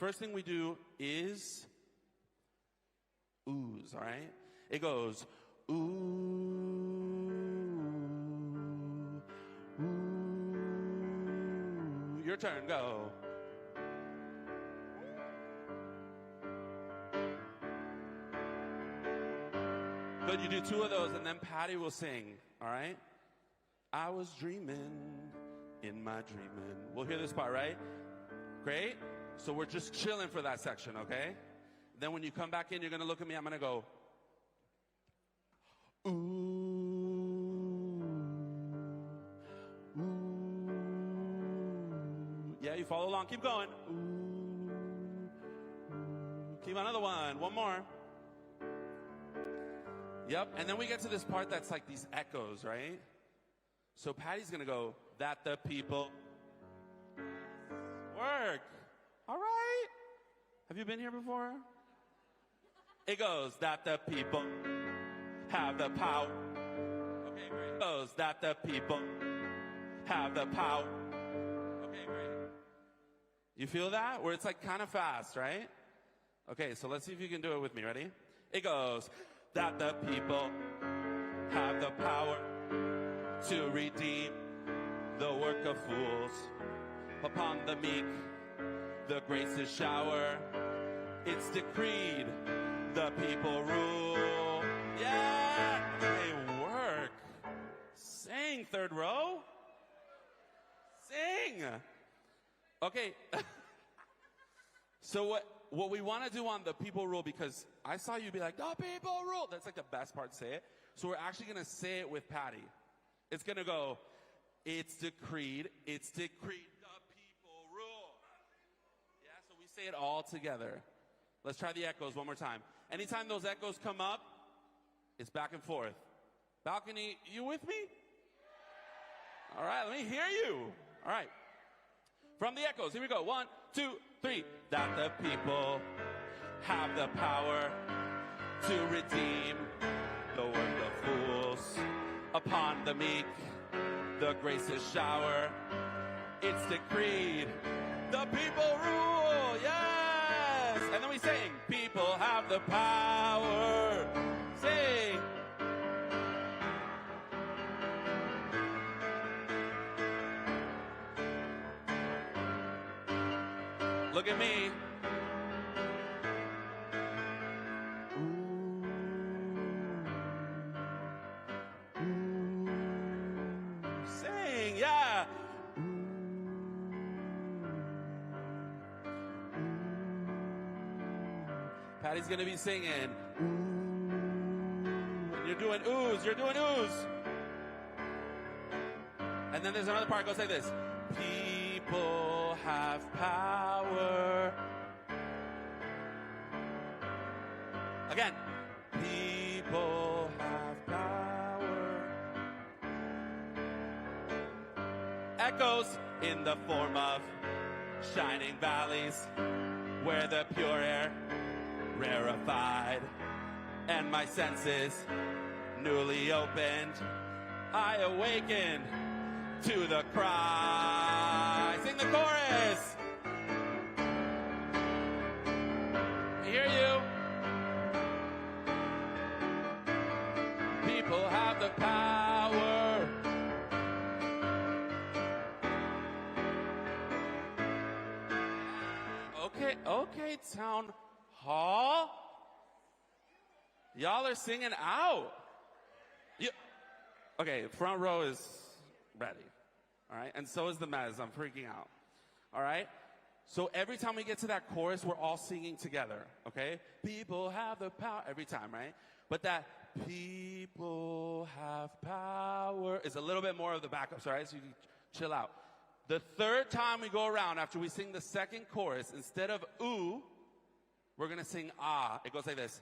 first thing we do is oohs, all right? It goes, ooh, ooh. Your turn, go. Good, you do two of those, and then Patti will sing, all right? I was dreaming in my dreaming. We'll hear this part, right? Great. So we're just chilling for that section, okay? Then when you come back in, you're going to look at me. I'm going to go, ooh, ooh. Yeah, you follow along. Keep going. Ooh, ooh. Keep another one. One more. Yep. And then we get to this part that's like these echoes, right? So Patti's going to go, that the people work. All right. Have you been here before? It goes, that the people have the power. Okay, great. It goes, that the people have the power. Okay, great. You feel that? Where it's like kind of fast, right? Okay, so let's see if you can do it with me. Ready? It goes, that the people have the power to redeem the work of fools. Upon the meek, the graces shower. It's decreed, the people rule. Yeah, they work. Sing, third row. Sing. Okay. So what we want to do on the people rule, because I saw you be like, the people rule. That's like the best part to say it. So we're actually going to say it with Patti. It's going to go, it's decreed, the people rule. Yeah, so we say it all together. Let's try the echoes one more time. Anytime those echoes come up, it's back and forth. Balcony, you with me? All right, let me hear you. All right. From the echoes, here we go. 1, 2, 3. That the people have the power to redeem the work of fools. Upon the meek, the graces shower. It's decreed, the people rule. Yes! And then we sing, people have the power. Sing. Look at me. Sing, yeah. Patti's gonna be singing. And you're doing oohs, And then there's another part that goes like this. People have power. Again. People have power. Echoes in the form of shining valleys where the pure air rarefied and my senses newly opened. I awaken to the cry. Sing the chorus. I hear you. People have the power. Okay, town hall. Y'all are singing out. Okay, front row is ready. All right, and so is the mezz. I'm freaking out. All right, so every time we get to that chorus, we're all singing together. Okay, people have the power every time, right? But that people have power is a little bit more of the backups, all right? So you can chill out. The third time we go around after we sing the second chorus, instead of ooh, we're gonna sing ah. It goes like this.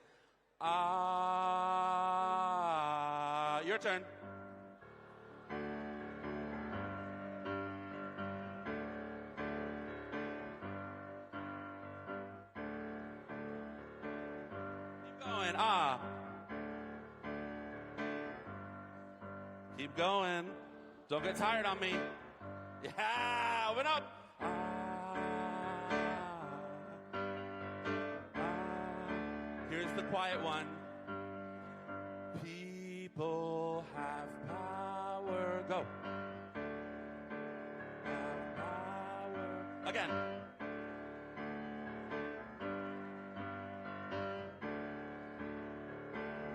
Ah. Your turn. Keep going. Ah. Keep going. Don't get tired on me. Yeah, open up. Ah. the quiet one. People have power. Go. Have power. Again.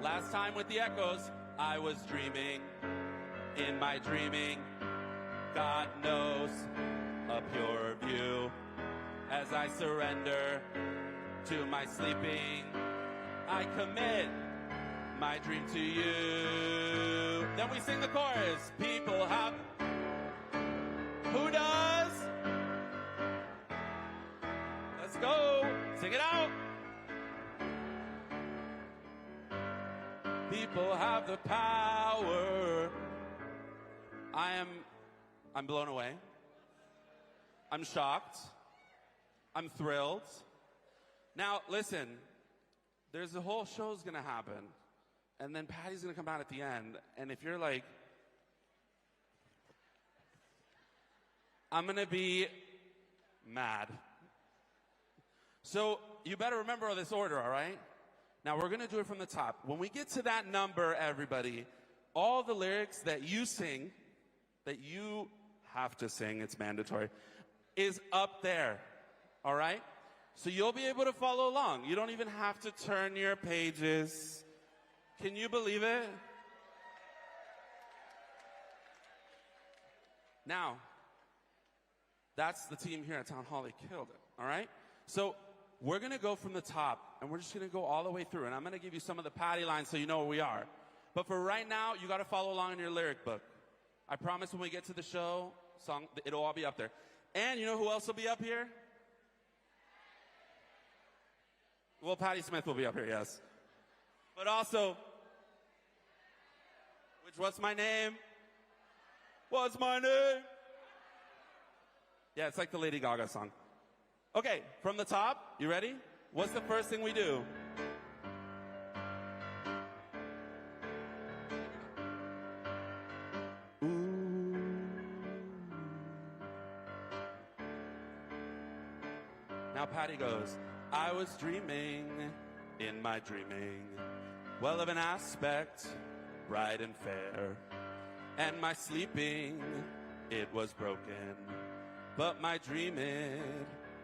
Last time with the echoes, I was dreaming. In my dreaming, God knows a pure view. As I surrender to my sleeping, I commit my dream to you. Then we sing the chorus. People have... Who does? Let's go. Sing it out. People have the power. I'm blown away. I'm shocked. I'm thrilled. Now, listen, there's a whole show's gonna happen. And then Patty's gonna come out at the end. And if you're like, I'm gonna be mad. So you better remember this order, all right? Now we're gonna do it from the top. When we get to that number, everybody, all the lyrics that you sing, that you have to sing, it's mandatory, is up there, all right? So you'll be able to follow along. You don't even have to turn your pages. Can you believe it? Now, that's the team here at Town Hall. They killed it, all right? So we're going to go from the top, and we're just going to go all the way through. And I'm going to give you some of the Patti lines so you know where we are. But for right now, you got to follow along in your lyric book. I promise when we get to the show, it'll all be up there. And you know who else will be up here? Well, Patti Smith will be up here, yes. But also, what's my name? What's my name? Yeah, it's like the Lady Gaga song. Okay, from the top, you ready? What's the first thing we do? Now Patti goes, I was dreaming in my dreaming, well of an aspect, bright and fair, and my sleeping, it was broken, but my dream it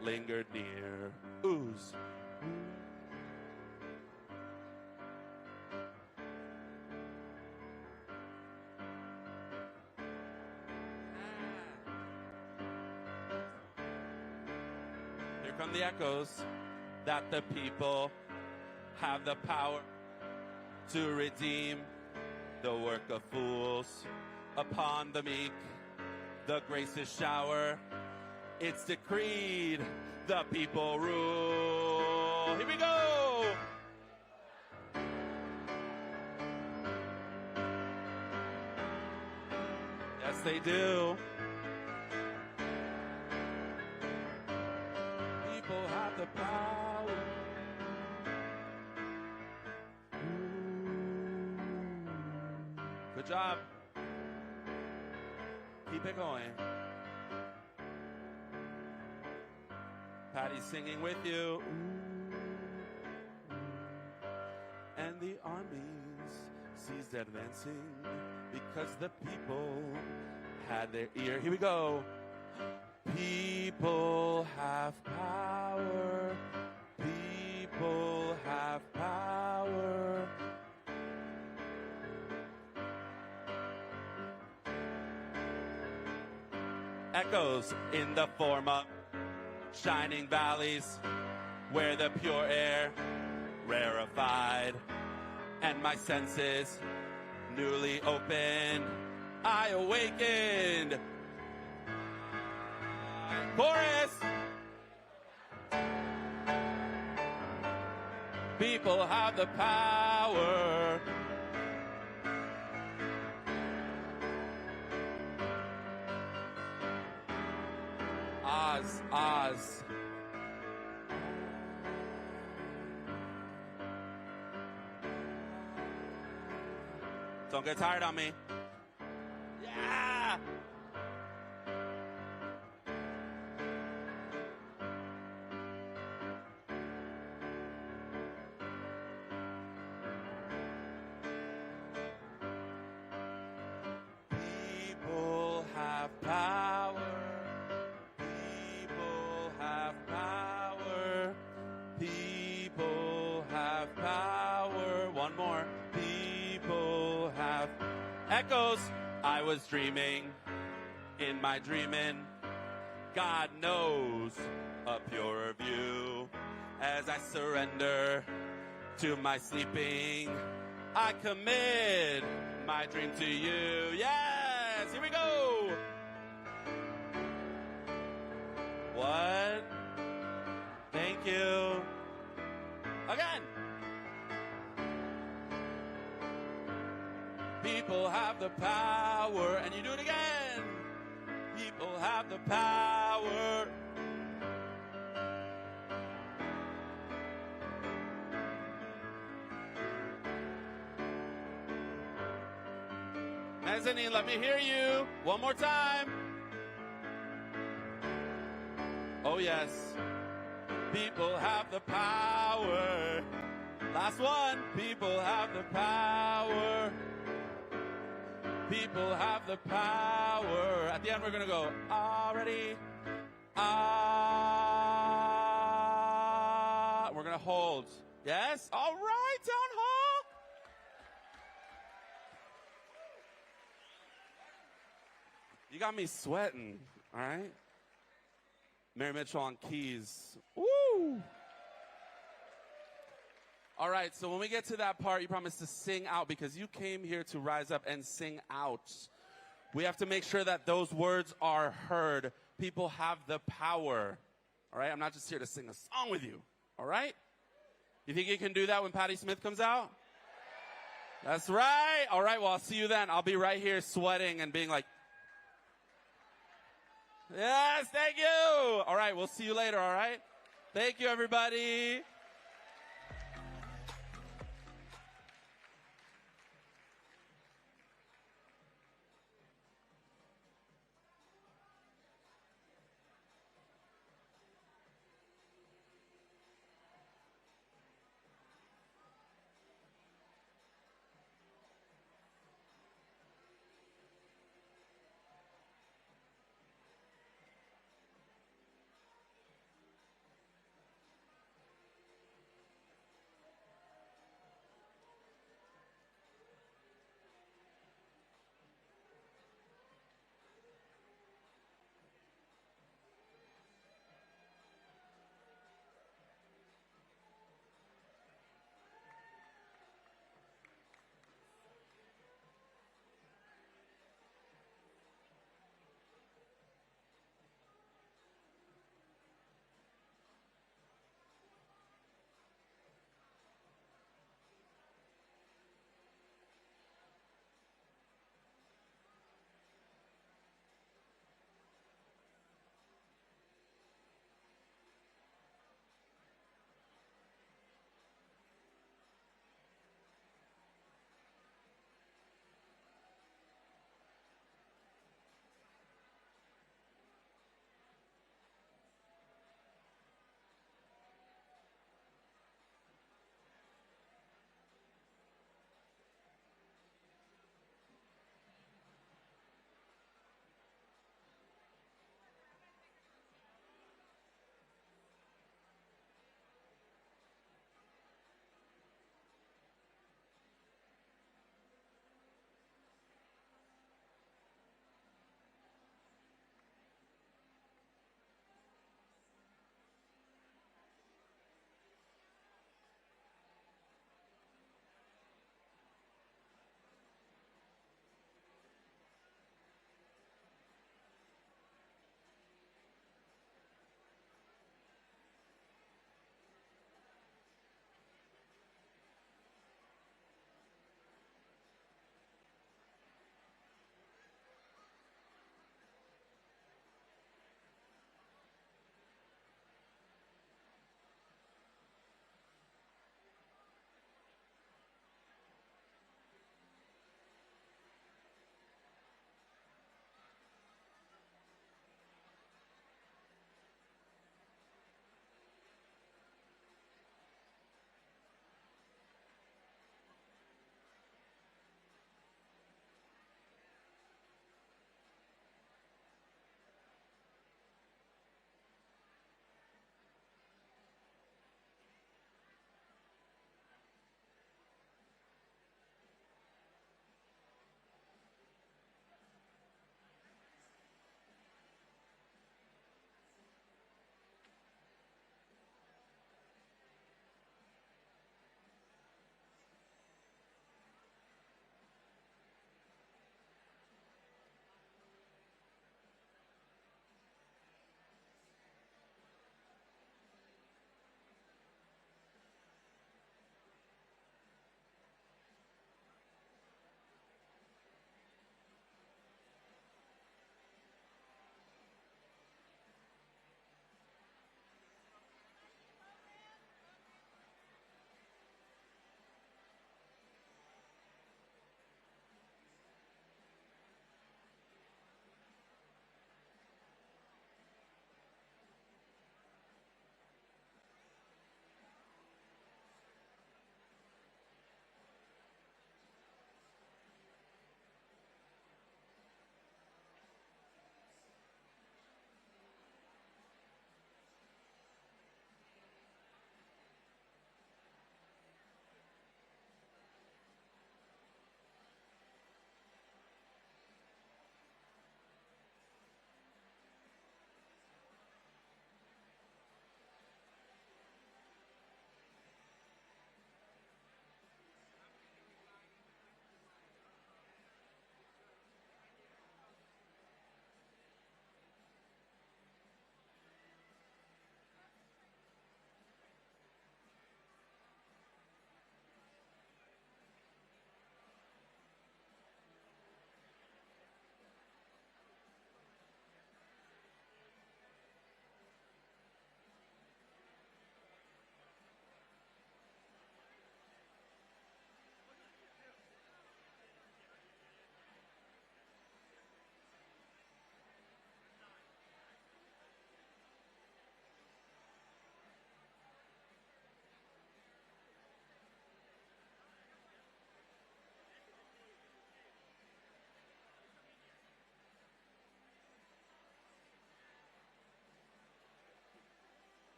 lingered near. Ooze. Here come the echoes that the people have the power to redeem the work of fools upon the meek. The graces shower, it's decreed, the people rule. Here we go! Yes, they do. People have the power. Good job. Keep it going. Patty's singing with you. And the armies ceased advancing because the people had their ear. Here we go. People have power. People have power. Echoes in the form of shining valleys where the pure air rarefied and my senses newly opened. I awakened. Chorus. People have the power. Oz, Oz. Don't get tired on me. Yeah! Echoes, I was dreaming in my dreaming. God knows a purer view. As I surrender to my sleeping, I commit my dream to you. Yes, here we go. What? Thank you. Again. People have the power, and you do it again. People have the power. Mezzanine, let me hear you. One more time. Oh, yes. People have the power. Last one. People have the power. People have the power. At the end, we're going to go, ready? We're going to hold. Yes? All right, town hall. You got me sweating, all right? Mary Mitchell on keys. Woo! All right, so when we get to that part, you promise to sing out because you came here to rise up and sing out. We have to make sure that those words are heard. People have the power. All right, I'm not just here to sing a song with you. All right? You think you can do that when Patti Smith comes out? That's right. All right, well, I'll see you then. I'll be right here sweating and being like, yes, thank you. All right, we'll see you later, all right? Thank you, everybody.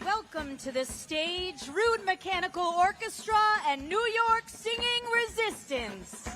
welcome to the stage Rude Mechanical Orchestra and New York Singing Resistance.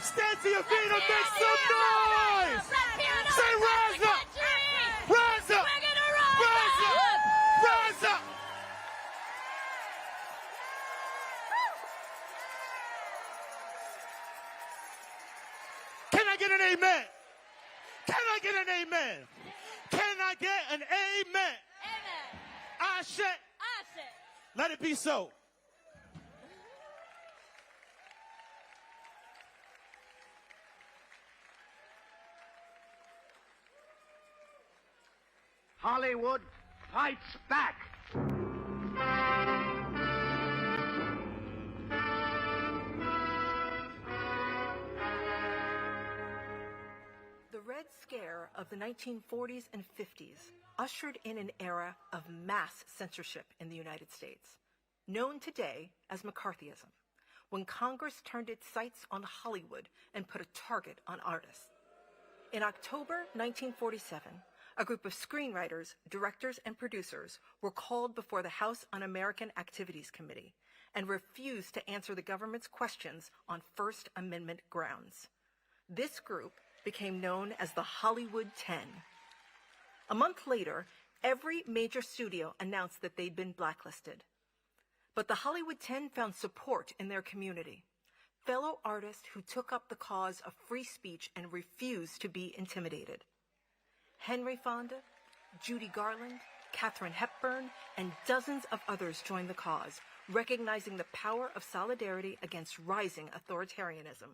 Stand to your feet and make some noise! Say rise up! Rise up! Rise up! Rise up! Can I get an amen? Can I get an amen? Can I get an amen? Amen. Ashe. Let it be so. Hollywood fights back. The Red Scare of the 1940s and 50s ushered in an era of mass censorship in the United States, known today as McCarthyism, when Congress turned its sights on Hollywood and put a target on artists. In October 1947, a group of screenwriters, directors, and producers were called before the House Un-American Activities Committee and refused to answer the government's questions on First Amendment grounds. This group became known as the Hollywood 10, A month later, every major studio announced that they'd been blacklisted. But the Hollywood 10 found support in their community. Fellow artists who took up the cause of free speech and refused to be intimidated. Henry Fonda, Judy Garland, Katharine Hepburn, and dozens of others joined the cause, recognizing the power of solidarity against rising authoritarianism.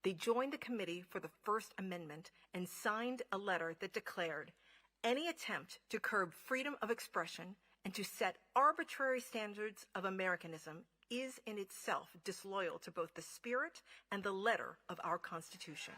They joined the Committee for the First Amendment and signed a letter that declared, any attempt to curb freedom of expression and to set arbitrary standards of Americanism is in itself disloyal to both the spirit and the letter of our Constitution.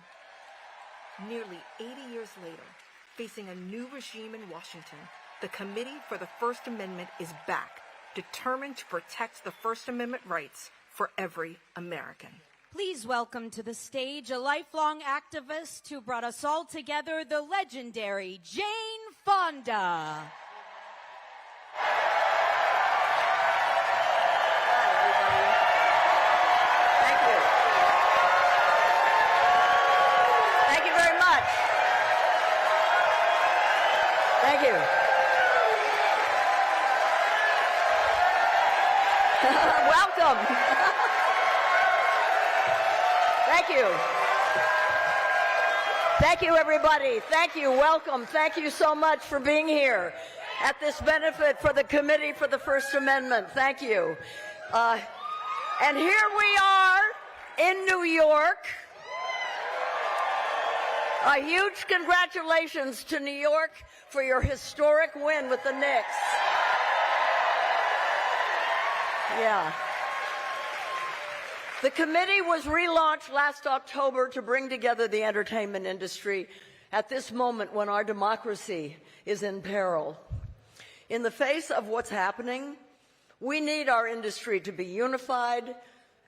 Nearly 80 years later, facing a new regime in Washington, the Committee for the First Amendment is back, determined to protect the First Amendment rights for every American. Please welcome to the stage a lifelong activist who brought us all together, the legendary Jane Fonda. Thank you. Thank you very much. Thank you. Welcome. Thank you. Thank you, everybody. Thank you. Welcome. Thank you so much for being here at this benefit for the Committee for the First Amendment. Thank you. And here we are in New York. A huge congratulations to New York for your historic win with the Knicks. Yeah. The committee was relaunched last October to bring together the entertainment industry at this moment when our democracy is in peril. In the face of what's happening, we need our industry to be unified,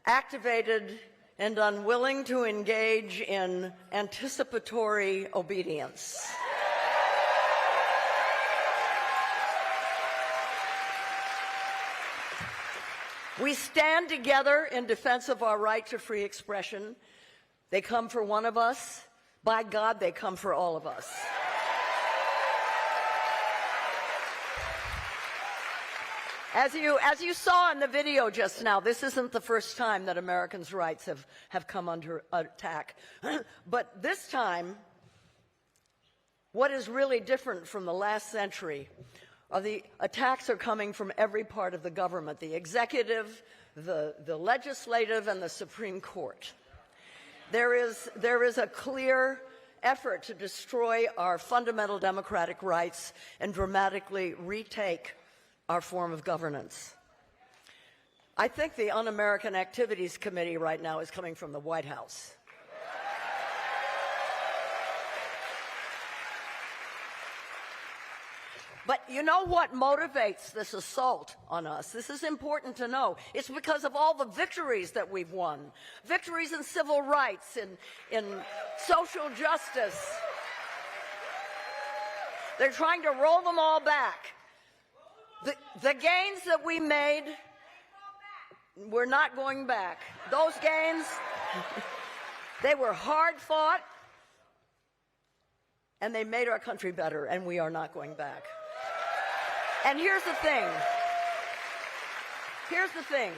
activated, and unwilling to engage in anticipatory obedience. We stand together in defense of our right to free expression. They come for one of us. By God, they come for all of us. As you saw in the video just now, this isn't the first time that Americans' rights have come under attack. But this time, what is really different from the last century are the attacks are coming from every part of the government, the executive, the legislative, and the Supreme Court. There is a clear effort to destroy our fundamental democratic rights and dramatically retake our form of governance. I think the Un-American Activities Committee right now is coming from the White House. But you know what motivates this assault on us? This is important to know. It's because of all the victories that we've won. Victories in civil rights, in social justice. They're trying to roll them all back. The gains that we made, we're not going back. Those gains, they were hard fought, and they made our country better, and we are not going back. And here's the thing. Here's the thing.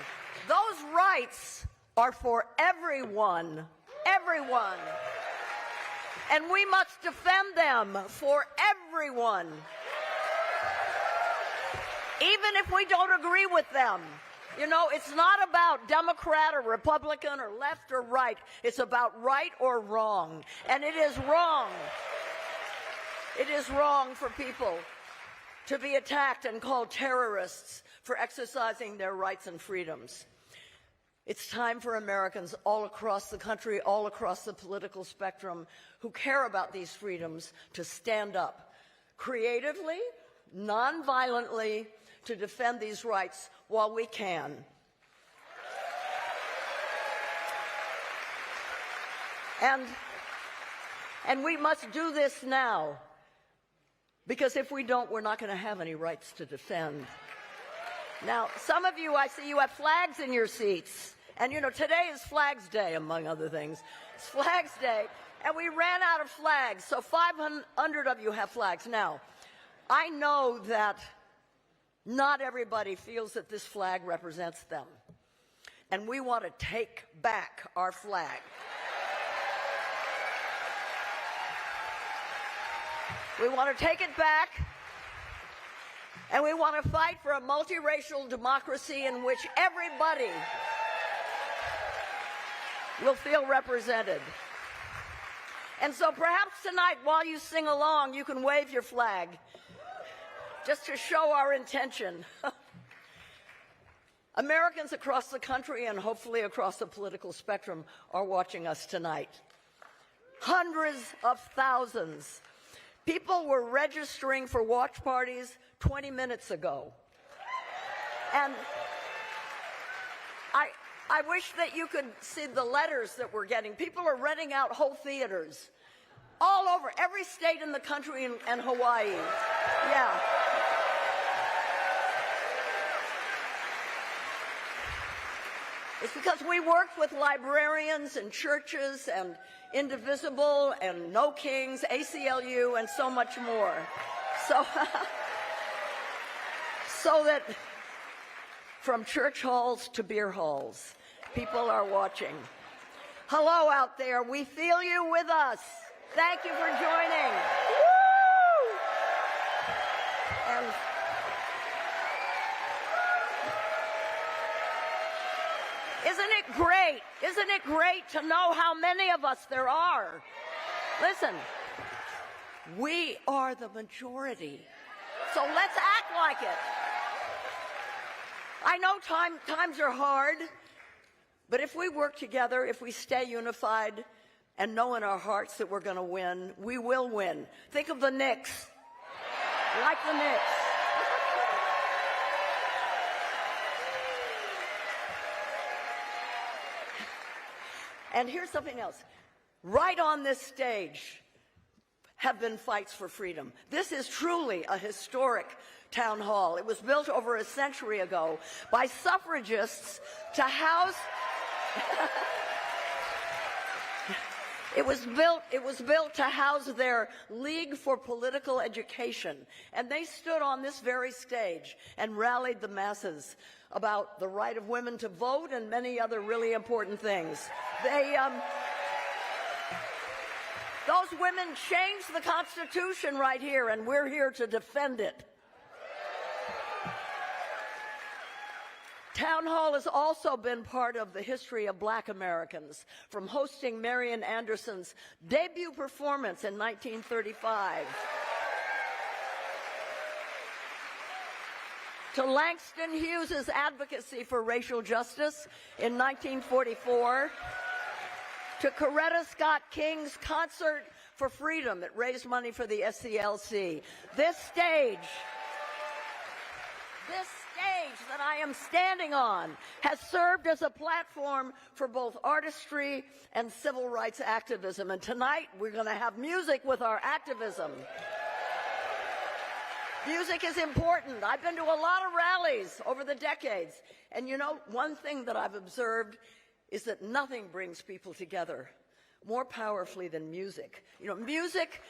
Those rights are for everyone. Everyone. And we must defend them for everyone. Even if we don't agree with them. You know, it's not about Democrat or Republican or left or right. It's about right or wrong. And it is wrong. It is wrong for people to be attacked and called terrorists for exercising their rights and freedoms. It's time for Americans all across the country, all across the political spectrum, who care about these freedoms to stand up creatively, non-violently, to defend these rights while we can. And we must do this now. Because if we don't, we're not going to have any rights to defend. Now, some of you, I see you have flags in your seats. And you know, today is Flags Day, among other things. It's Flags Day, and we ran out of flags, so 500 of you have flags. Now, I know that not everybody feels that this flag represents them, and we want to take back our flag. We want to take it back, and we want to fight for a multiracial democracy in which everybody will feel represented. And so perhaps tonight, while you sing along, you can wave your flag just to show our intention. Americans across the country and hopefully across the political spectrum are watching us tonight. Hundreds of thousands. People were registering for watch parties 20 minutes ago. And I wish that you could see the letters that we're getting. People are renting out whole theaters all over, every state in the country and Hawaii. Yeah. It's because we worked with librarians and churches and Indivisible and No Kings, ACLU, and so much more. So, so that from church halls to beer halls, people are watching. Hello out there. We feel you with us. Thank you for joining. Woo! And isn't it great? Isn't it great to know how many of us there are? Listen, we are the majority. So let's act like it. I know times are hard, but if we work together, if we stay unified and know in our hearts that we're going to win, we will win. Think of the Knicks. Like the Knicks. And here's something else. Right on this stage have been fights for freedom. This is truly a historic town hall. It was built over a century ago by suffragists to house It was built to house their League for Political Education, and they stood on this very stage and rallied the masses about the right of women to vote and many other really important things. Those women changed the Constitution right here, and we're here to defend it. Town Hall has also been part of the history of Black Americans, from hosting Marian Anderson's debut performance in 1935 to Langston Hughes's advocacy for racial justice in 1944 to Coretta Scott King's concert for freedom. It raised money for the SCLC. This stage that I am standing on has served as a platform for both artistry and civil rights activism. And tonight we're going to have music with our activism. Music is important. I've been to a lot of rallies over the decades. And you know, one thing that I've observed is that nothing brings people together more powerfully than music. You know, music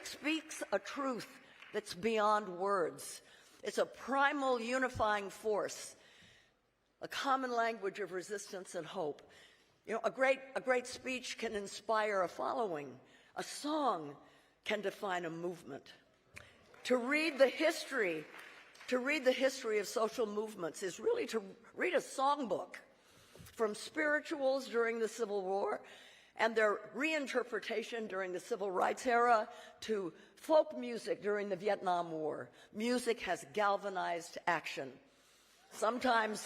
speaks a truth that's beyond words. It's a primal unifying force, a common language of resistance and hope. You know, a great speech can inspire a following. A song can define a movement. To read the history of social movements is really to read a songbook, from spirituals during the Civil War and their reinterpretation during the Civil Rights era to folk music during the Vietnam War. Music has galvanized action, sometimes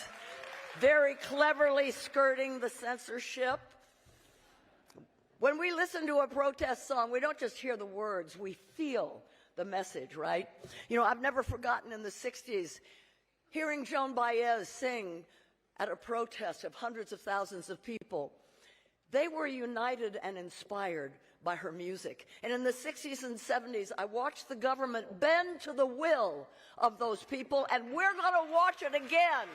very cleverly skirting the censorship. When we listen to a protest song, we don't just hear the words, we feel the message, right? You know, I've never forgotten in the 60s hearing Joan Baez sing at a protest of hundreds of thousands of people. They were united and inspired by her music. And in the 60s and 70s, I watched the government bend to the will of those people, and we're going to watch it again.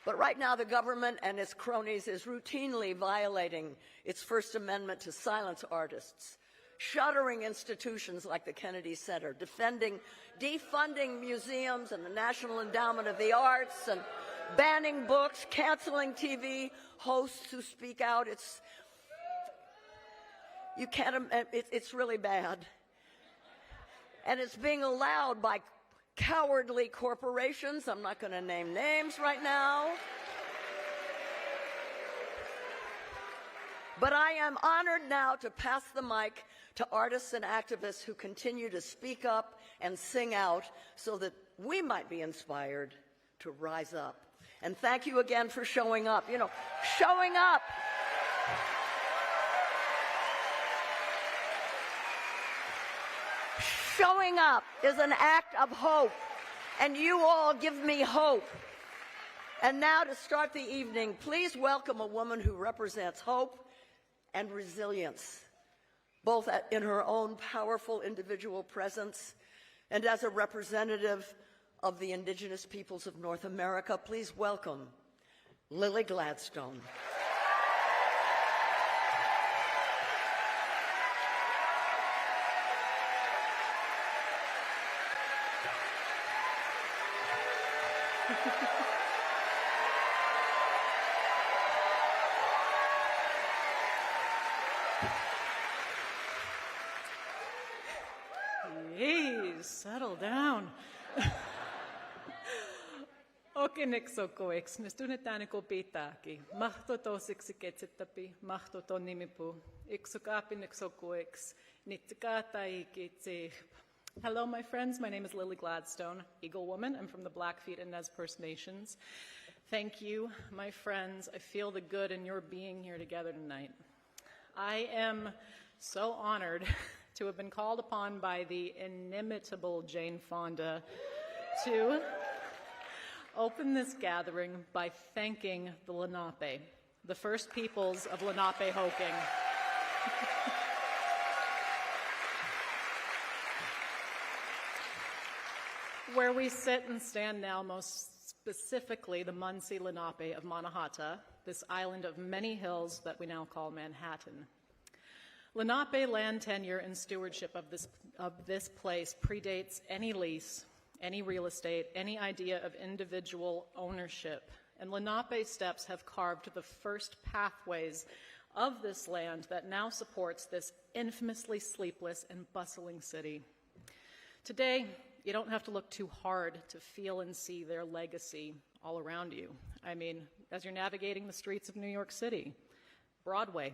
But right now, the government and its cronies is routinely violating its First Amendment to silence artists, shuttering institutions like the Kennedy Center, defunding museums and the National Endowment of the Arts, and banning books, canceling TV hosts who speak out. It's really bad. And it's being allowed by cowardly corporations. I'm not going to name names right now. But I am honored now to pass the mic to artists and activists who continue to speak up and sing out so that we might be inspired to rise up. And thank you again for showing up. You know, showing up. Showing up is an act of hope, and you all give me hope. And now to start the evening, please welcome a woman who represents hope and resilience, both in her own powerful individual presence and as a representative of the indigenous peoples of North America. Please welcome Lily Gladstone. Please settle down. Okineksokoeks, nes tunnetaan ko pitääkin. Mahtoto siksi ketsettäpi, mahtoto nimipu. Iksokapineksokoeks, nitsikataikitsi. Hello, my friends. My name is Lily Gladstone, Eagle Woman. I'm from the Blackfeet and Nez Perce Nations. Thank you, my friends. I feel the good in your being here together tonight. I am so honored to have been called upon by the inimitable Jane Fonda to open this gathering by thanking the Lenape, the first peoples of Lenape-Hoking. Where we sit and stand now, most specifically the Munsee Lenape of Mannahatta, this island of many hills that we now call Manhattan. Lenape land tenure and stewardship of this place predates any lease, any real estate, any idea of individual ownership. And Lenape steps have carved the first pathways of this land that now supports this infamously sleepless and bustling city. Today, you don't have to look too hard to feel and see their legacy all around you. I mean, as you're navigating the streets of New York City, Broadway,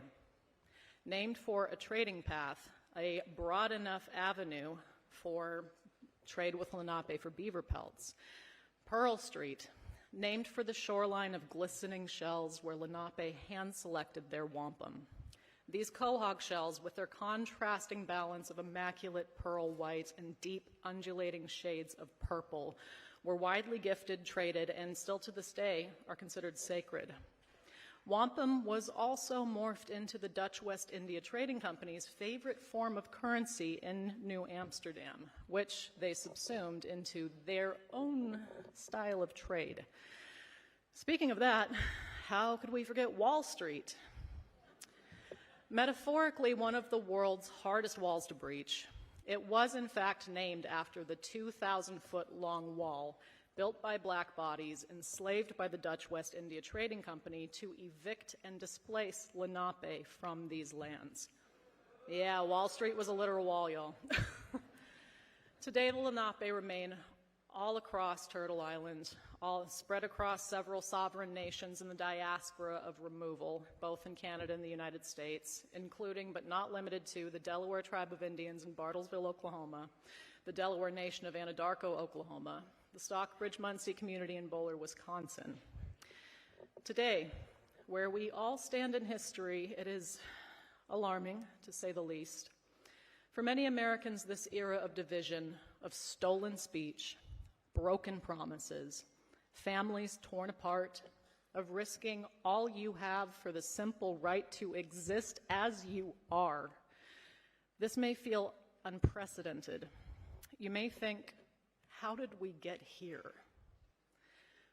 named for a trading path, a broad enough avenue for trade with Lenape for beaver pelts. Pearl Street, named for the shoreline of glistening shells where Lenape hand-selected their wampum. These quahog shells, with their contrasting balance of immaculate pearl white and deep undulating shades of purple, were widely gifted, traded, and still to this day are considered sacred. Wampum was also morphed into the Dutch West India Trading Company's favorite form of currency in New Amsterdam, which they subsumed into their own style of trade. Speaking of that, how could we forget Wall Street? Metaphorically, one of the world's hardest walls to breach, it was in fact named after the 2,000-foot-long wall built by black bodies enslaved by the Dutch West India Trading Company to evict and displace Lenape from these lands. Yeah, Wall Street was a literal wall, y'all. Today, the Lenape remain all across Turtle Island, all spread across several sovereign nations in the diaspora of removal, both in Canada and the United States, including but not limited to the Delaware Tribe of Indians in Bartlesville, Oklahoma, the Delaware Nation of Anadarko, Oklahoma, the Stockbridge Munsee community in Bowler, Wisconsin. Today, where we all stand in history, it is alarming, to say the least. For many Americans, this era of division, of stolen speech, broken promises, families torn apart, of risking all you have for the simple right to exist as you are, this may feel unprecedented. You may think, how did we get here?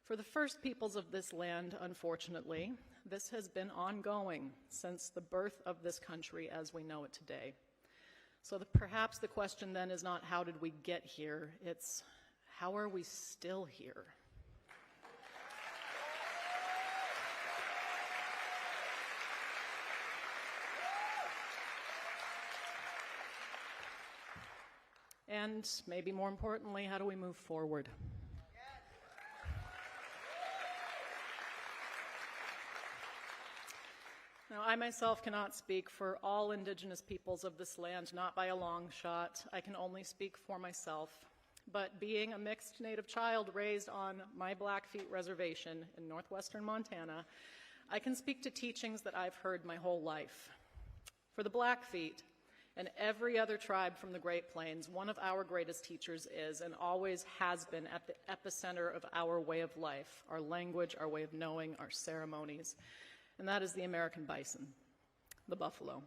For the first peoples of this land, unfortunately, this has been ongoing since the birth of this country as we know it today. So perhaps the question then is not how did we get here, it's how are we still here? And maybe more importantly, how do we move forward? Now, I myself cannot speak for all indigenous peoples of this land, not by a long shot. I can only speak for myself. But being a mixed Native child raised on my Blackfeet Reservation in northwestern Montana, I can speak to teachings that I've heard my whole life. For the Blackfeet and every other tribe from the Great Plains, one of our greatest teachers is and always has been at the epicenter of our way of life, our language, our way of knowing, our ceremonies. And that is the American bison, the buffalo.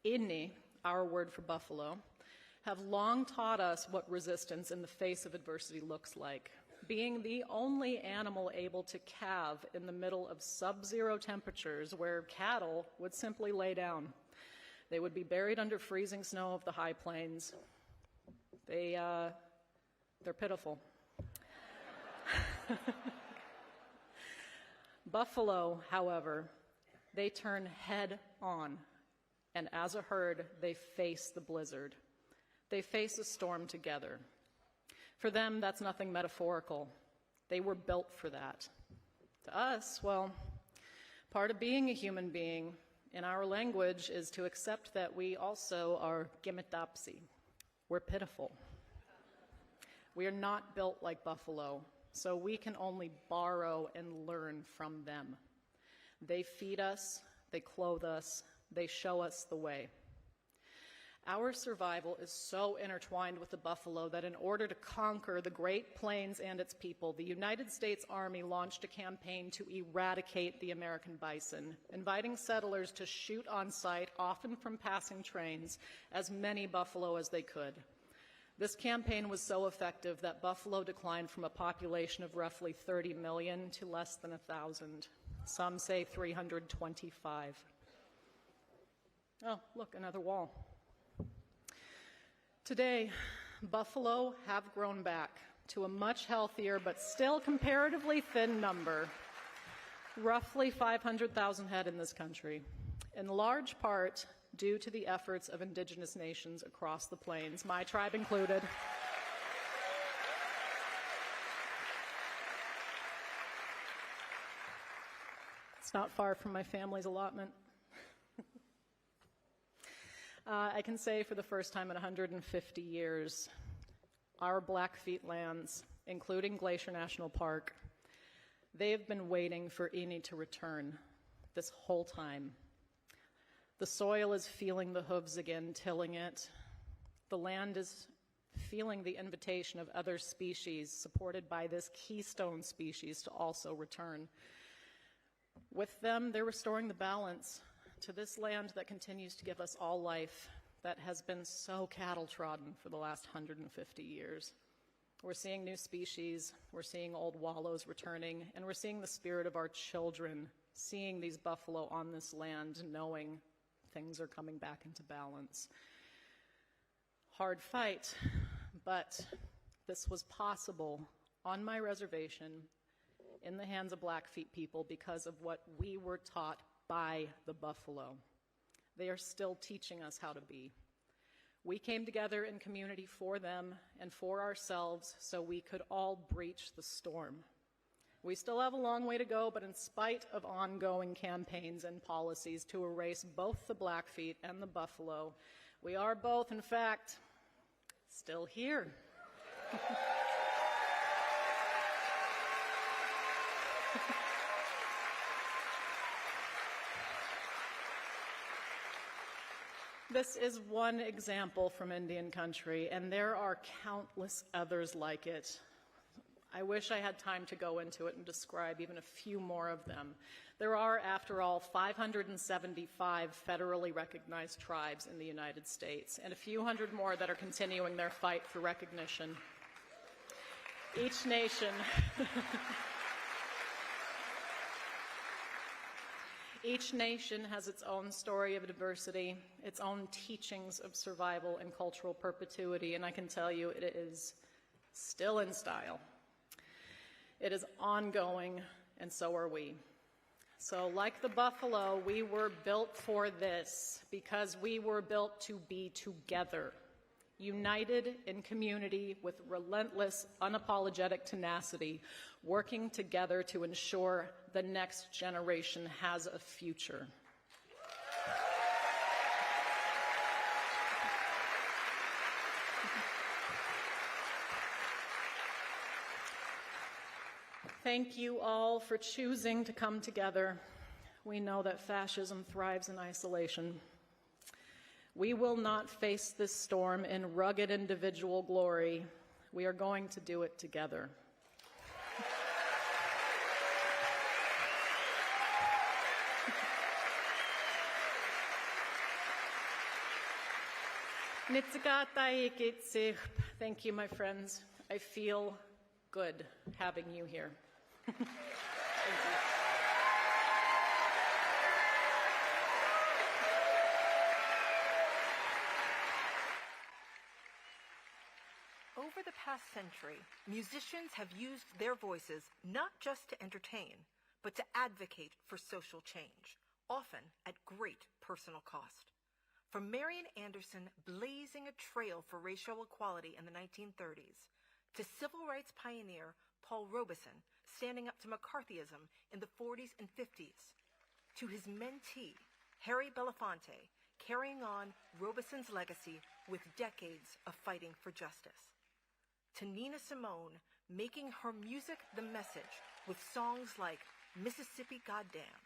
Inni, our word for buffalo, have long taught us what resistance in the face of adversity looks like, being the only animal able to calve in the middle of sub-zero temperatures where cattle would simply lay down. They would be buried under freezing snow of the high plains. They're pitiful. Buffalo, however, they turn head on, and as a herd, they face the blizzard. They face a storm together. For them, that's nothing metaphorical. They were built for that. To us, well, part of being a human being in our language is to accept that we also are gimitapsi. We're pitiful. We are not built like buffalo, so we can only borrow and learn from them. They feed us, they clothe us, they show us the way. Our survival is so intertwined with the buffalo that in order to conquer the Great Plains and its people, the United States Army launched a campaign to eradicate the American bison, inviting settlers to shoot on sight, often from passing trains, as many buffalo as they could. This campaign was so effective that buffalo declined from a population of roughly 30 million to less than 1,000. Some say 325. Oh, look, another wall. Today, buffalo have grown back to a much healthier but still comparatively thin number, roughly 500,000 head in this country, in large part due to the efforts of indigenous nations across the plains, my tribe included. It's not far from my family's allotment. I can say for the first time in 150 years, our Blackfeet lands, including Glacier National Park, they have been waiting for Inni to return this whole time. The soil is feeling the hooves again, tilling it. The land is feeling the invitation of other species, supported by this keystone species, to also return. With them, they're restoring the balance to this land that continues to give us all life, that has been so cattle-trodden for the last 150 years. We're seeing new species, we're seeing old wallows returning, and we're seeing the spirit of our children, seeing these buffalo on this land, knowing things are coming back into balance. Hard fight, but this was possible on my reservation in the hands of Blackfeet people because of what we were taught by the buffalo. They are still teaching us how to be. We came together in community for them and for ourselves so we could all breach the storm. We still have a long way to go, but in spite of ongoing campaigns and policies to erase both the Blackfeet and the buffalo, we are both, in fact, still here. This is one example from Indian country, and there are countless others like it. I wish I had time to go into it and describe even a few more of them. There are, after all, 575 federally recognized tribes in the United States, and a few hundred more that are continuing their fight for recognition. Each nation. Each nation has its own story of diversity, its own teachings of survival and cultural perpetuity, and I can tell you it is still in style. It is ongoing, and so are we. So like the buffalo, we were built for this because we were built to be together, united in community with relentless, unapologetic tenacity, working together to ensure the next generation has a future. Thank you all for choosing to come together. We know that fascism thrives in isolation. We will not face this storm in rugged individual glory. We are going to do it together. Thank you, my friends. I feel good having you here. Thank you. Over the past century, musicians have used their voices not just to entertain, but to advocate for social change, often at great personal cost. From Marian Anderson blazing a trail for racial equality in the 1930s, to civil rights pioneer Paul Robeson standing up to McCarthyism in the 40s and 50s, to his mentee, Harry Belafonte, carrying on Robeson's legacy with decades of fighting for justice, to Nina Simone making her music the message with songs like Mississippi Goddamn,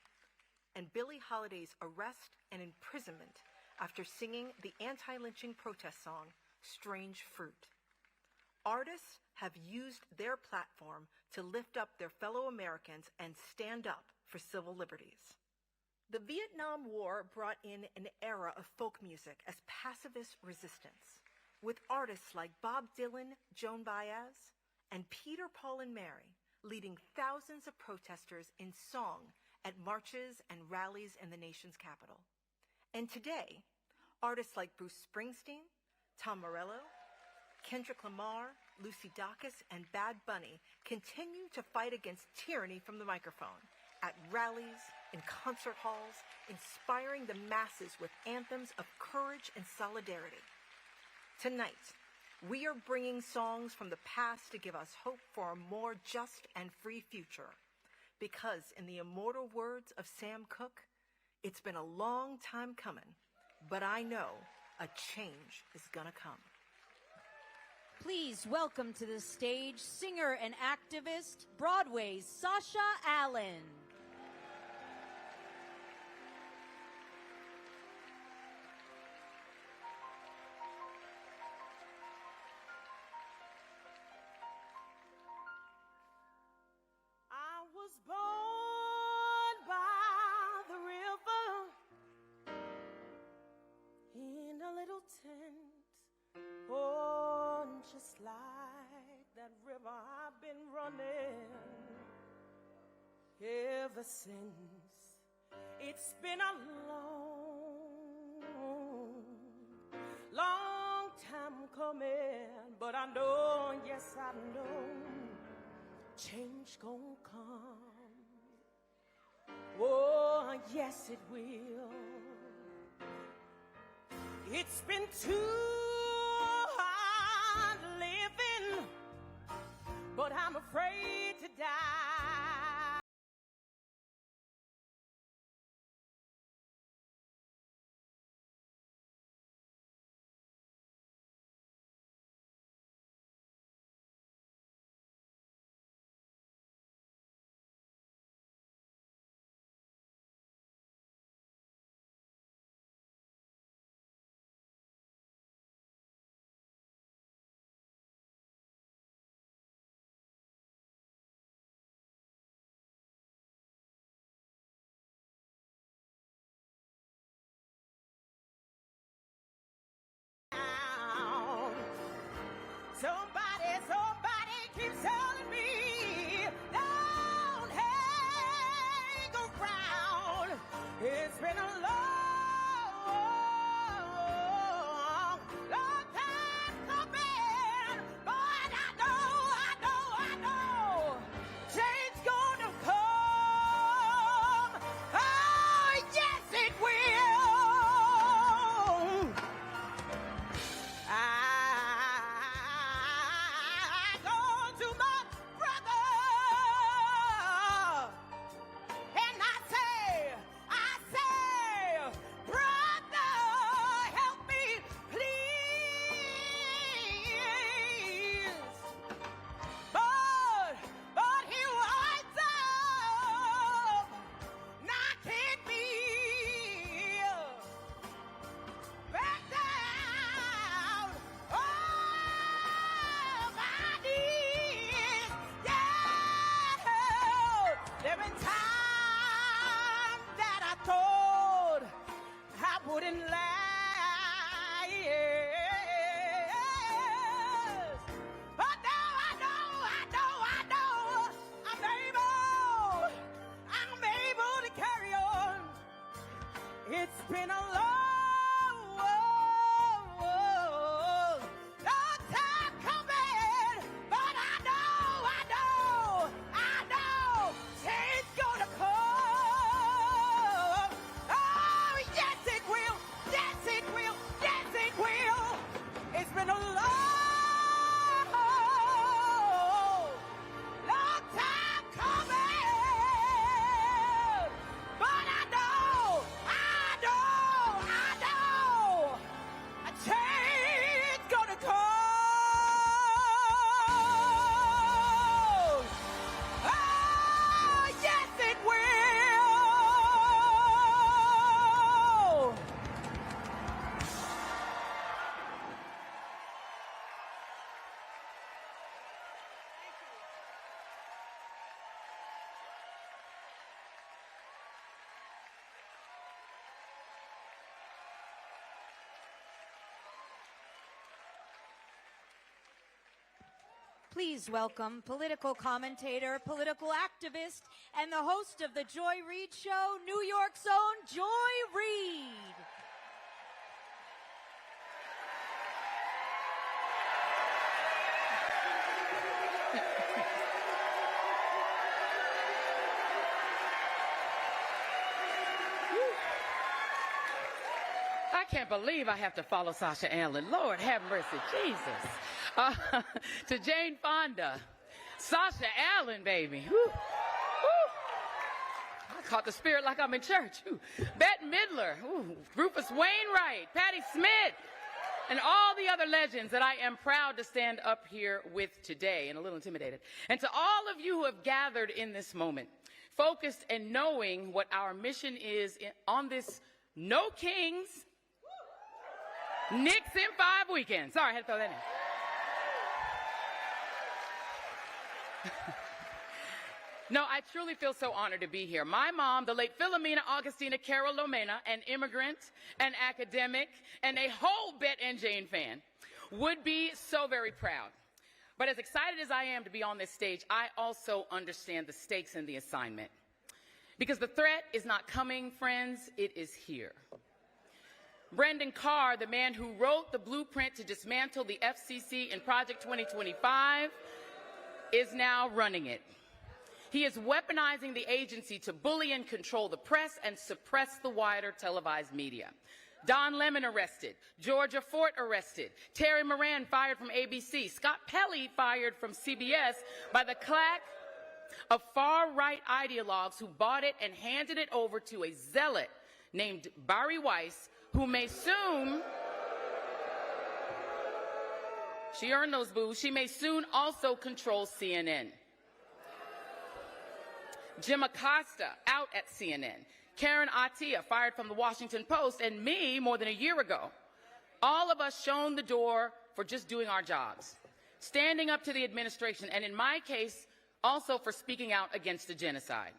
and Billie Holiday's arrest and imprisonment after singing the anti-lynching protest song, Strange Fruit. Artists have used their platform to lift up their fellow Americans and stand up for civil liberties. The Vietnam War brought in an era of folk music as pacifist resistance, with artists like Bob Dylan, Joan Baez, and Peter, Paul, and Mary leading thousands of protesters in song at marches and rallies in the nation's capital. And today, artists like Bruce Springsteen, Tom Morello, Kendrick Lamar, Lucy Dacus, and Bad Bunny continue to fight against tyranny from the microphone at rallies, in concert halls, inspiring the masses with anthems of courage and solidarity. Tonight, we are bringing songs from the past to give us hope for a more just and free future. Because in the immortal words of Sam Cooke, it's been a long time coming, but I know a change is gonna come. Please welcome to the stage singer and activist, Broadway's Sasha Allen. I was born by the river in a little tent. Oh, just like that river I've been running ever since. It's been a long time coming, but I know, yes I know, change gon' come. Oh, yes it will. It's been too hard living, but I'm afraid to die. Somebody keeps telling me, don't hang around. It's been a long, long time coming, but I know, change gonna come. Oh, yes, it will. I go to my brother and I say, brother, help me, please. But he winds up knocking me back down on my knees. Yeah, there been times that I thought I wouldn't last, but now I know I'm able to carry on. It's been a long time coming, but I know, change gonna come. Oh, yes it will, yes it will, yes it will. It's been a long time coming, but I know, a change gonna come. Oh, yes it will. Please welcome political commentator, political activist, and the host of the Joy Reid Show, New York's own Joy Reid. I can't believe I have to follow Sasha Allen. Lord have mercy, Jesus. To Jane Fonda, Sasha Allen, baby. Woo. Woo. I caught the spirit like I'm in church. Ooh. Bette Midler, ooh. Rufus Wainwright, Patti Smith, and all the other legends that I am proud to stand up here with today, and a little intimidated. And to all of you who have gathered in this moment, focused and knowing what our mission is on this No Kings, Knicks in 5 weekends. Sorry, I had to throw that in. No, I truly feel so honored to be here. My mom, the late Philomena Augustina Carol Lomena, an immigrant, an academic, and a whole Bet and Jane fan, would be so very proud. But as excited as I am to be on this stage, I also understand the stakes in the assignment. Because the threat is not coming, friends, it is here. Brendan Carr, the man who wrote the blueprint to dismantle the FCC in Project 2025, is now running it. He is weaponizing the agency to bully and control the press and suppress the wider televised media. Don Lemon arrested, Georgia Fort arrested, Terry Moran fired from ABC, Scott Pelley fired from CBS by the clack of far-right ideologues who bought it and handed it over to a zealot named Bari Weiss, who may soon, she earned those boos, she may soon also control CNN. Jim Acosta out at CNN. Karen Attiah fired from the Washington Post, and me more than a year ago. All of us shown the door for just doing our jobs, standing up to the administration, and in my case, also for speaking out against the genocide.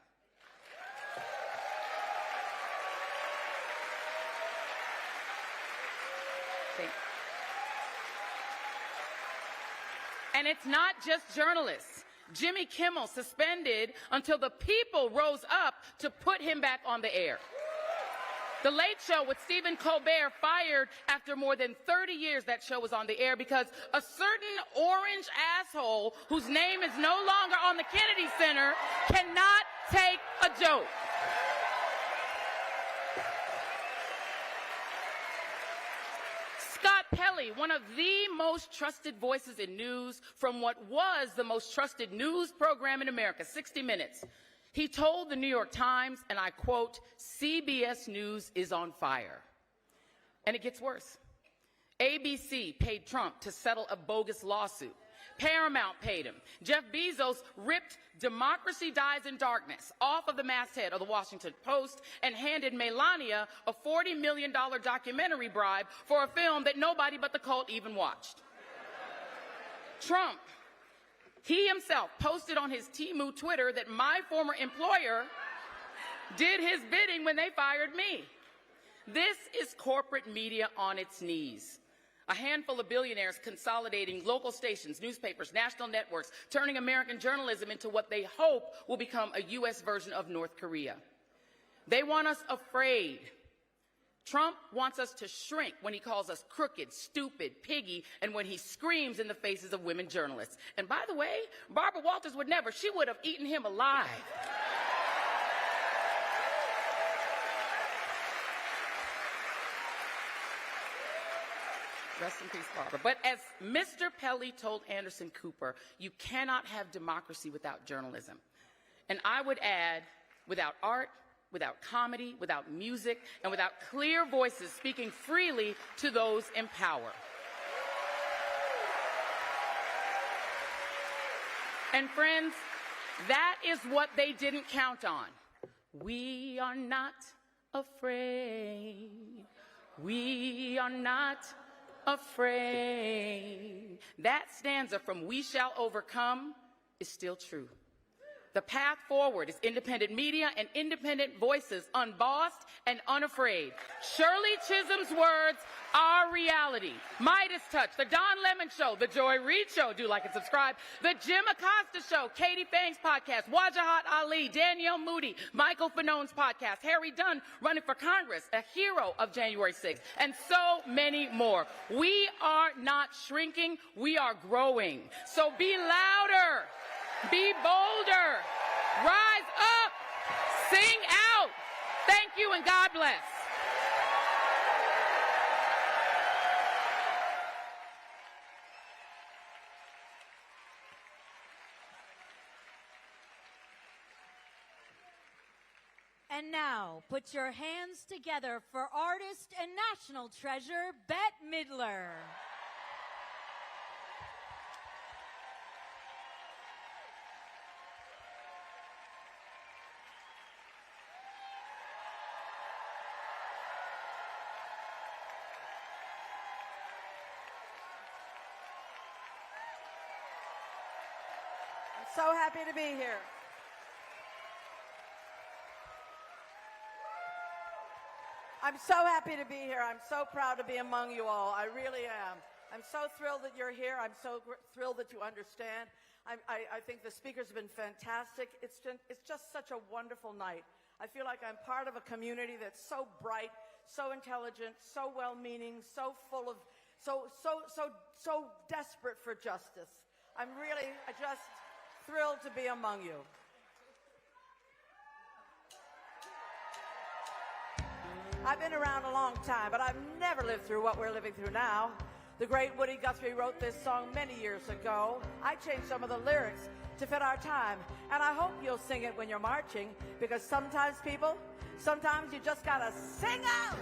And it's not just journalists. Jimmy Kimmel suspended until the people rose up to put him back on the air. The Late Show with Stephen Colbert fired after more than 30 years that show was on the air because a certain orange asshole whose name is no longer on the Kennedy Center cannot take a joke. Scott Pelley, one of the most trusted voices in news from what was the most trusted news program in America, 60 Minutes. He told the New York Times, and I quote, "CBS News is on fire." And it gets worse. ABC paid Trump to settle a bogus lawsuit. Paramount paid him. Jeff Bezos ripped "Democracy Dies in Darkness" off of the masthead of the Washington Post and handed Melania a $40 million documentary bribe for a film that nobody but the cult even watched. Trump, he himself posted on his Temu Twitter that my former employer did his bidding when they fired me. This is corporate media on its knees. A handful of billionaires consolidating local stations, newspapers, national networks, turning American journalism into what they hope will become a U.S. version of North Korea. They want us afraid. Trump wants us to shrink when he calls us crooked, stupid, piggy, and when he screams in the faces of women journalists. And by the way, Barbara Walters would never. She would have eaten him alive. Rest in peace, Barbara. But as Mr. Pelley told Anderson Cooper, you cannot have democracy without journalism. And I would add, without art, without comedy, without music, and without clear voices speaking freely to those in power. And friends, that is what they didn't count on. We are not afraid. We are not afraid. That stanza from We Shall Overcome is still true. The path forward is independent media and independent voices, unbossed and unafraid. Shirley Chisholm's words are reality. Midas Touch, The Don Lemon Show, The Joy Reid Show, do like and subscribe, The Jim Acosta Show, Katie Fang's podcast, Wajahat Ali, Danielle Moody, Michael Fanone's podcast, Harry Dunn running for Congress, a hero of January 6th, and so many more. We are not shrinking, we are growing. So be louder. Be bolder. Rise up. Sing out. Thank you and God bless. And now, put your hands together for artist and national treasure, Bette Midler. So happy to be here. I'm so happy to be here. I'm so proud to be among you all. I really am. I'm so thrilled that you're here. I'm so thrilled that you understand. I think the speakers have been fantastic. It's just such a wonderful night. I feel like I'm part of a community that's so bright, so intelligent, so well-meaning, so full of, so desperate for justice. I just thrilled to be among you. I've been around a long time, but I've never lived through what we're living through now. The great Woody Guthrie wrote this song many years ago. I changed some of the lyrics to fit our time, and I hope you'll sing it when you're marching, because sometimes you just gotta sing out.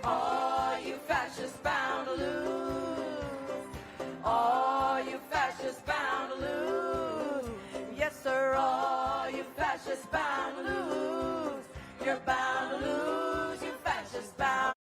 All you fascists bound to lose. All you fascists bound to lose. Yes, sir, all you fascists bound to lose. You're bound to lose, you fascists bound.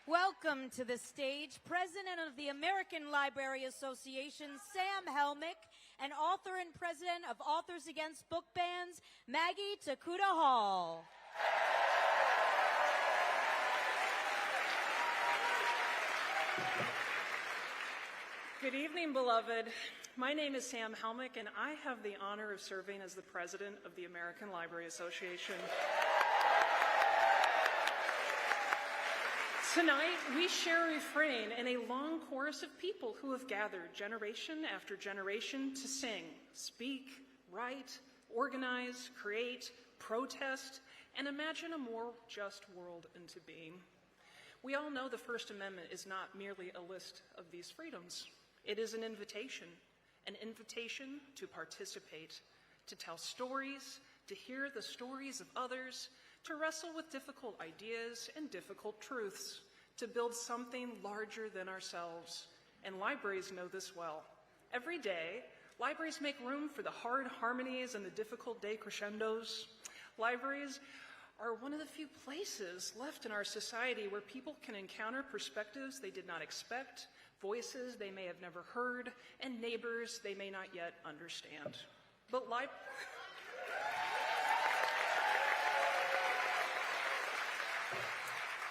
Welcome to the stage, President of the American Library Association, Sam Helmick, and author and president of Authors Against Book Bans, Maggie Takuta Hall. Good evening, beloved. My name is Sam Helmick, and I have the honor of serving as the president of the American Library Association. Tonight, we share a refrain in a long chorus of people who have gathered generation after generation to sing, speak, write, organize, create, protest, and imagine a more just world into being. We all know the First Amendment is not merely a list of these freedoms. It is an invitation to participate, to tell stories, to hear the stories of others, to wrestle with difficult ideas and difficult truths, to build something larger than ourselves. And libraries know this well. Every day, libraries make room for the hard harmonies and the difficult decrescendos. Libraries are one of the few places left in our society where people can encounter perspectives they did not expect, voices they may have never heard, and neighbors they may not yet understand.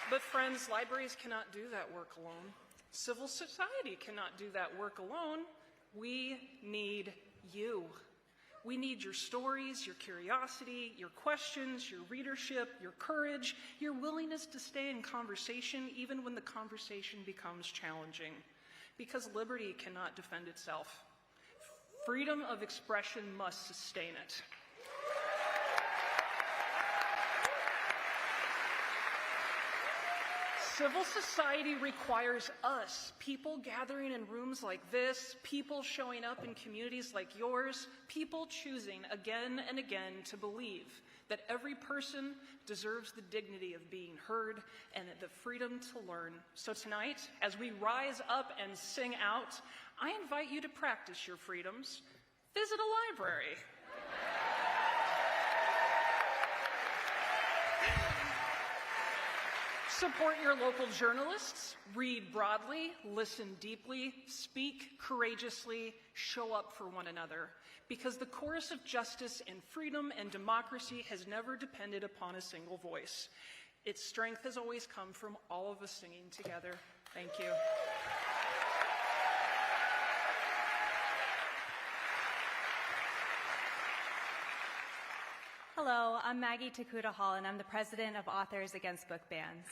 But friends, libraries cannot do that work alone. Civil society cannot do that work alone. We need you. We need your stories, your curiosity, your questions, your readership, your courage, your willingness to stay in conversation even when the conversation becomes challenging. Because liberty cannot defend itself. Freedom of expression must sustain it. Civil society requires us, people gathering in rooms like this, people showing up in communities like yours, people choosing again and again to believe that every person deserves the dignity of being heard and the freedom to learn. So tonight, as we rise up and sing out, I invite you to practice your freedoms. Visit a library. Support your local journalists, read broadly, listen deeply, speak courageously, show up for one another. Because the chorus of justice and freedom and democracy has never depended upon a single voice. Its strength has always come from all of us singing together. Thank you. Hello, I'm Maggie Takuta Hall, and I'm the president of Authors Against Book Bans.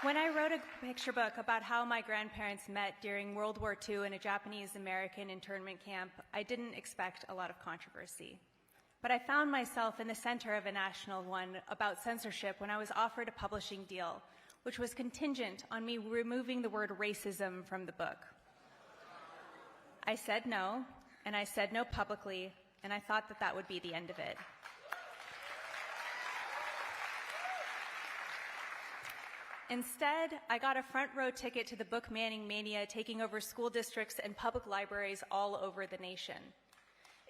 When I wrote a picture book about how my grandparents met during World War II in a Japanese-American internment camp, I didn't expect a lot of controversy. But I found myself in the center of a national one about censorship when I was offered a publishing deal, which was contingent on me removing the word racism from the book. I said no, and I said no publicly, and I thought that that would be the end of it. Instead, I got a front row ticket to the book banning mania taking over school districts and public libraries all over the nation.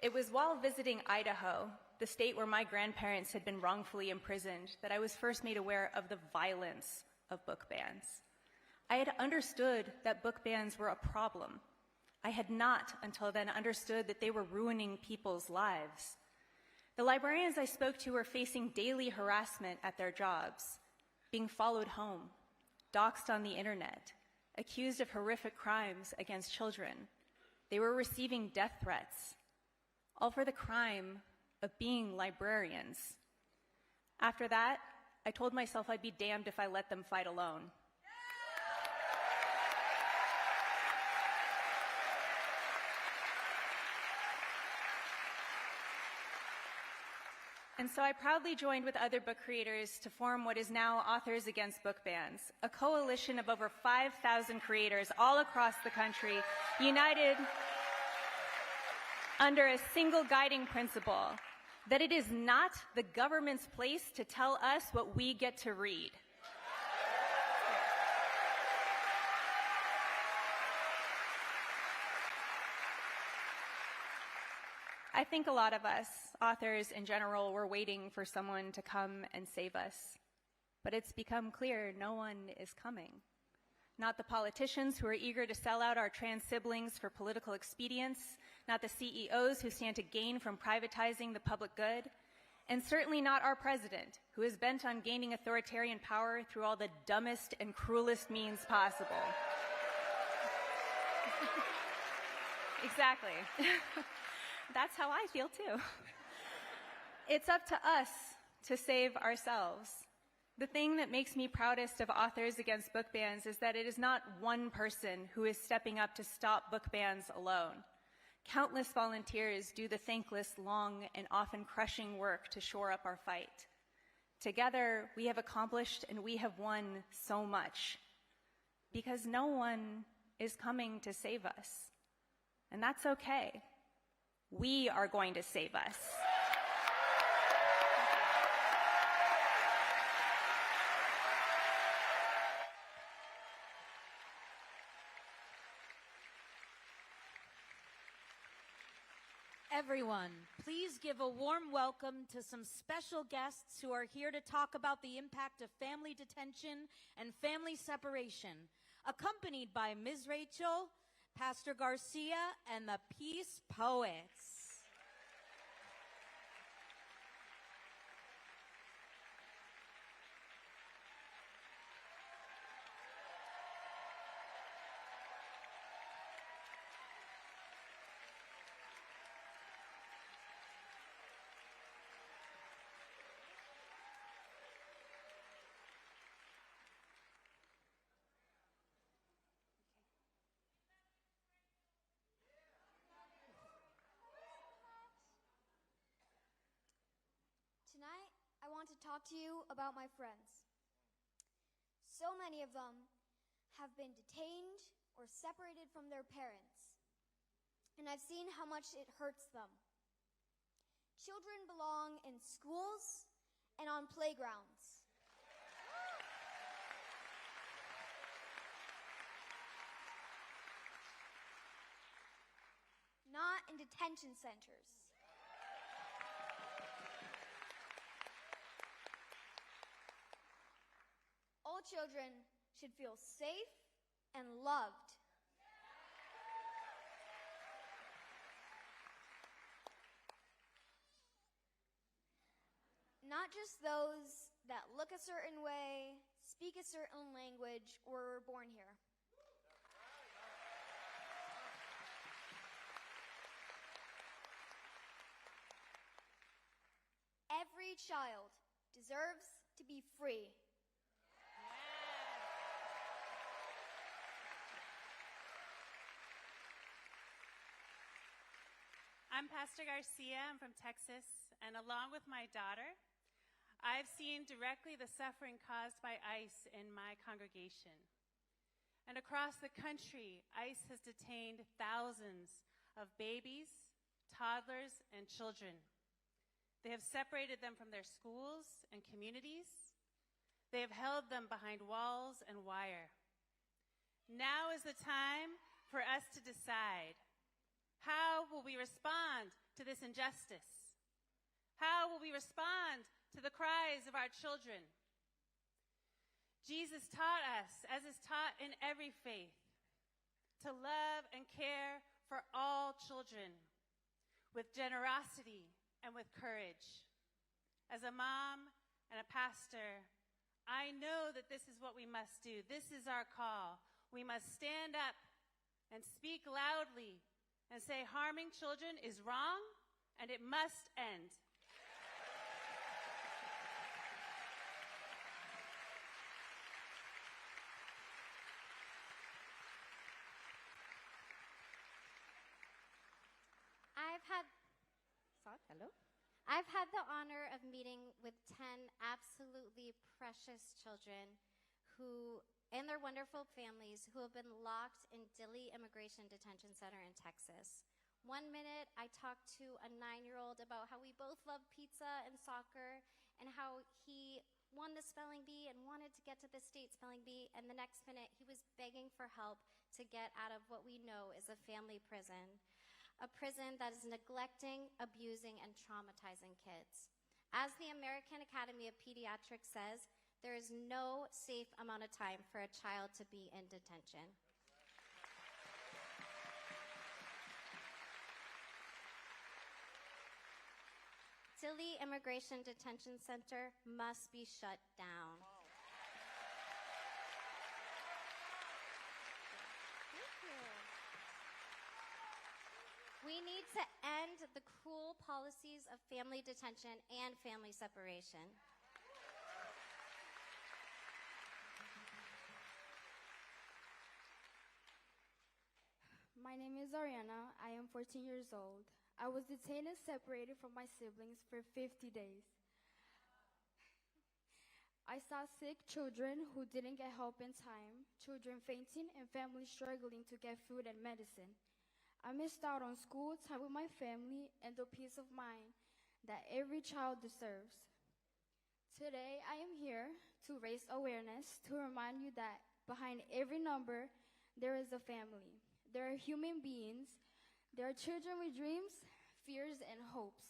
It was while visiting Idaho, the state where my grandparents had been wrongfully imprisoned, that I was first made aware of the violence of book bans. I had understood that book bans were a problem. I had not until then understood that they were ruining people's lives. The librarians I spoke to were facing daily harassment at their jobs, being followed home, doxxed on the internet, accused of horrific crimes against children. They were receiving death threats, all for the crime of being librarians. After that, I told myself I'd be damned if I let them fight alone. And so I proudly joined with other book creators to form what is now Authors Against Book Bans, a coalition of over 5,000 creators all across the country, united under a single guiding principle, that it is not the government's place to tell us what we get to read. I think a lot of us, authors in general, were waiting for someone to come and save us. But it's become clear no one is coming. Not the politicians who are eager to sell out our trans siblings for political expedience, not the CEOs who stand to gain from privatizing the public good, and certainly not our president, who is bent on gaining authoritarian power through all the dumbest and cruelest means possible. Exactly. That's how I feel too. It's up to us to save ourselves. The thing that makes me proudest of Authors Against Book Bans is that it is not one person who is stepping up to stop book bans alone. Countless volunteers do the thankless, long, and often crushing work to shore up our fight. Together, we have accomplished and we have won so much because no one is coming to save us. And that's okay. We are going to save us. Everyone, please give a warm welcome to some special guests who are here to talk about the impact of family detention and family separation, accompanied by Ms. Rachel, Pastor Garcia, and the Peace Poets. Tonight, I want to talk to you about my friends. So many of them have been detained or separated from their parents, and I've seen how much it hurts them. Children belong in schools and on playgrounds. Not in detention centers. All children should feel safe and loved. Not just those that look a certain way, speak a certain language, or were born here. Every child deserves to be free. I'm Pastor Garcia. I'm from Texas, and along with my daughter, I've seen directly the suffering caused by ICE in my congregation. And across the country, ICE has detained thousands of babies, toddlers, and children. They have separated them from their schools and communities. They have held them behind walls and wire. Now is the time for us to decide. How will we respond to this injustice? How will we respond to the cries of our children? Jesus taught us, as is taught in every faith, to love and care for all children with generosity and with courage. As a mom and a pastor, I know that this is what we must do. This is our call. We must stand up and speak loudly and say harming children is wrong and it must end. I've had the honor of meeting with 10 absolutely precious children who and their wonderful families who have been locked in Dilley Immigration Detention Center in Texas. 1 minute, I talked to a 9-year-old about how we both love pizza and soccer and how he won the spelling bee and wanted to get to the state spelling bee, and the next minute he was begging for help to get out of what we know is a family prison. a prison that is neglecting, abusing, and traumatizing kids. As the American Academy of Pediatrics says, there is no safe amount of time for a child to be in detention. Dilley Immigration Detention Center must be shut down. Thank you. We need to end the cruel policies of family detention and family separation. My name is Ariana. I am 14 years old. I was detained and separated from my siblings for 50 days. I saw sick children who didn't get help in time, children fainting, and families struggling to get food and medicine. I missed out on school, time with my family, and the peace of mind that every child deserves. Today, I am here to raise awareness, to remind you that behind every number, there is a family. There are human beings. There are children with dreams, fears, and hopes.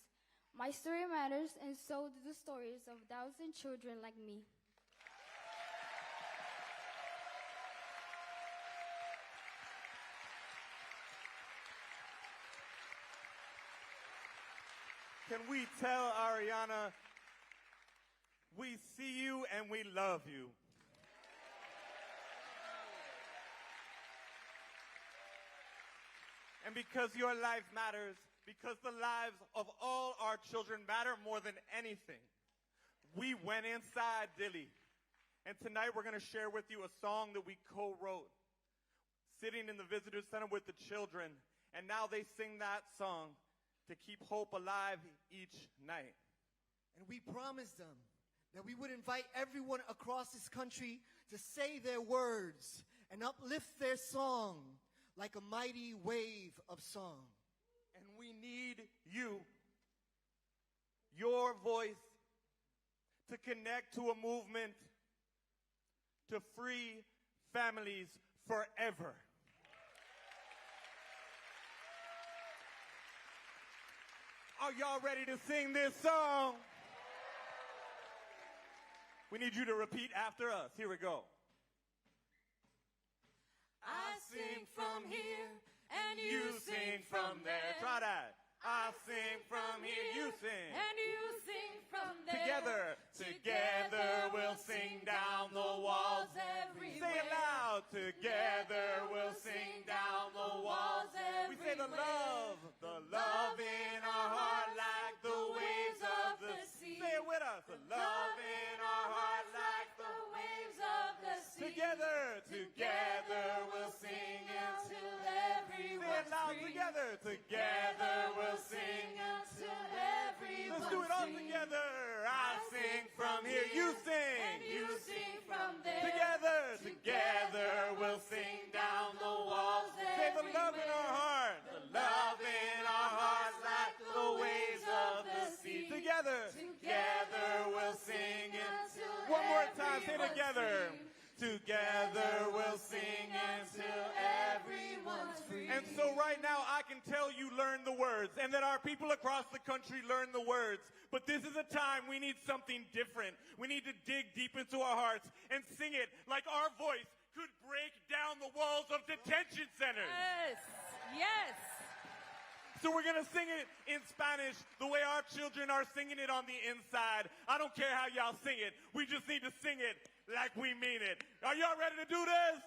My story matters, and so do the stories of thousands of children like me. Can we tell Ariana, we see you and we love you? And because your life matters, because the lives of all our children matter more than anything, we went inside Dilley. And tonight we're going to share with you a song that we co-wrote, sitting in the visitor center with the children. And now they sing that song to keep hope alive each night. And we promised them that we would invite everyone across this country to say their words and uplift their song like a mighty wave of song. And we need you, your voice, to connect to a movement to free families forever. Are y'all ready to sing this song? We need you to repeat after us. Here we go. I sing from here and you sing from there. Try that. I sing from here, you sing. And you sing from Together, there. together we'll sing down the walls everywhere. Say it loud. Together we'll sing down the walls everywhere. We say the love in our heart like the waves of the sea. Say it with us. The love in our heart like the waves of the sea. Together, together we'll sing until everyone's free. Say it loud together. Together we'll sing until everyone's free. Let's do it all together. I sing from here, you sing. And you sing from there. Together, together we'll sing down the walls everywhere. Say the love in our heart. The love in our hearts like the waves of the sea. Together, together we'll sing until one more time, say together. Together we'll sing until everyone's free. And so right now I can tell you learn the words and that our people across the country learn the words. But this is a time we need something different. We need to dig deep into our hearts and sing it like our voice could break down the walls of detention centers. Yes, yes. So we're going to sing it in Spanish the way our children are singing it on the inside. I don't care how y'all sing it. We just need to sing it like we mean it. Are y'all ready to do this?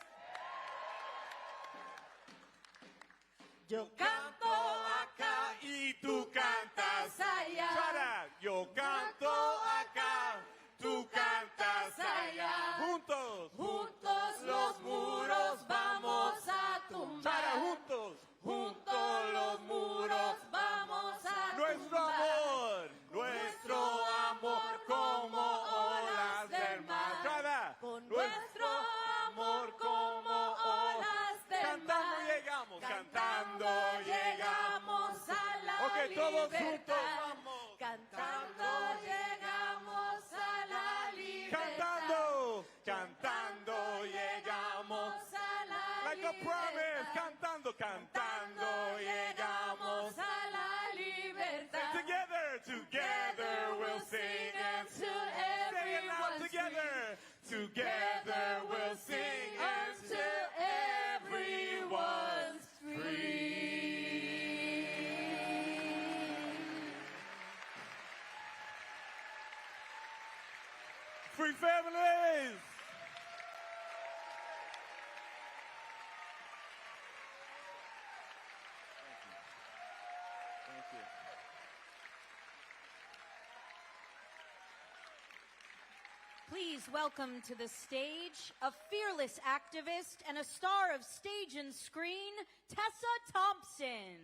Yo canto acá y tú cantas allá. Try that. Yo canto acá, tú cantas allá. Juntos, juntos los muros vamos a tumbar. Try that. Juntos, juntos los muros vamos a nuestro tumbar. nuestro amor como olas del mar. Try that. Con nuestro amor como olas del mar. Cantando llegamos a la Ok, todos libertad. juntos vamos. Cantando llegamos a la libertad. Cantando llegamos a la like a promise. libertad. Cantando cuando llegamos a la libertad. Together we'll sing until everyone's together. Together we'll sing Until everyone's free. Free families! Thank you. Please welcome to the stage a fearless activist and a star of stage and screen, Tessa Thompson.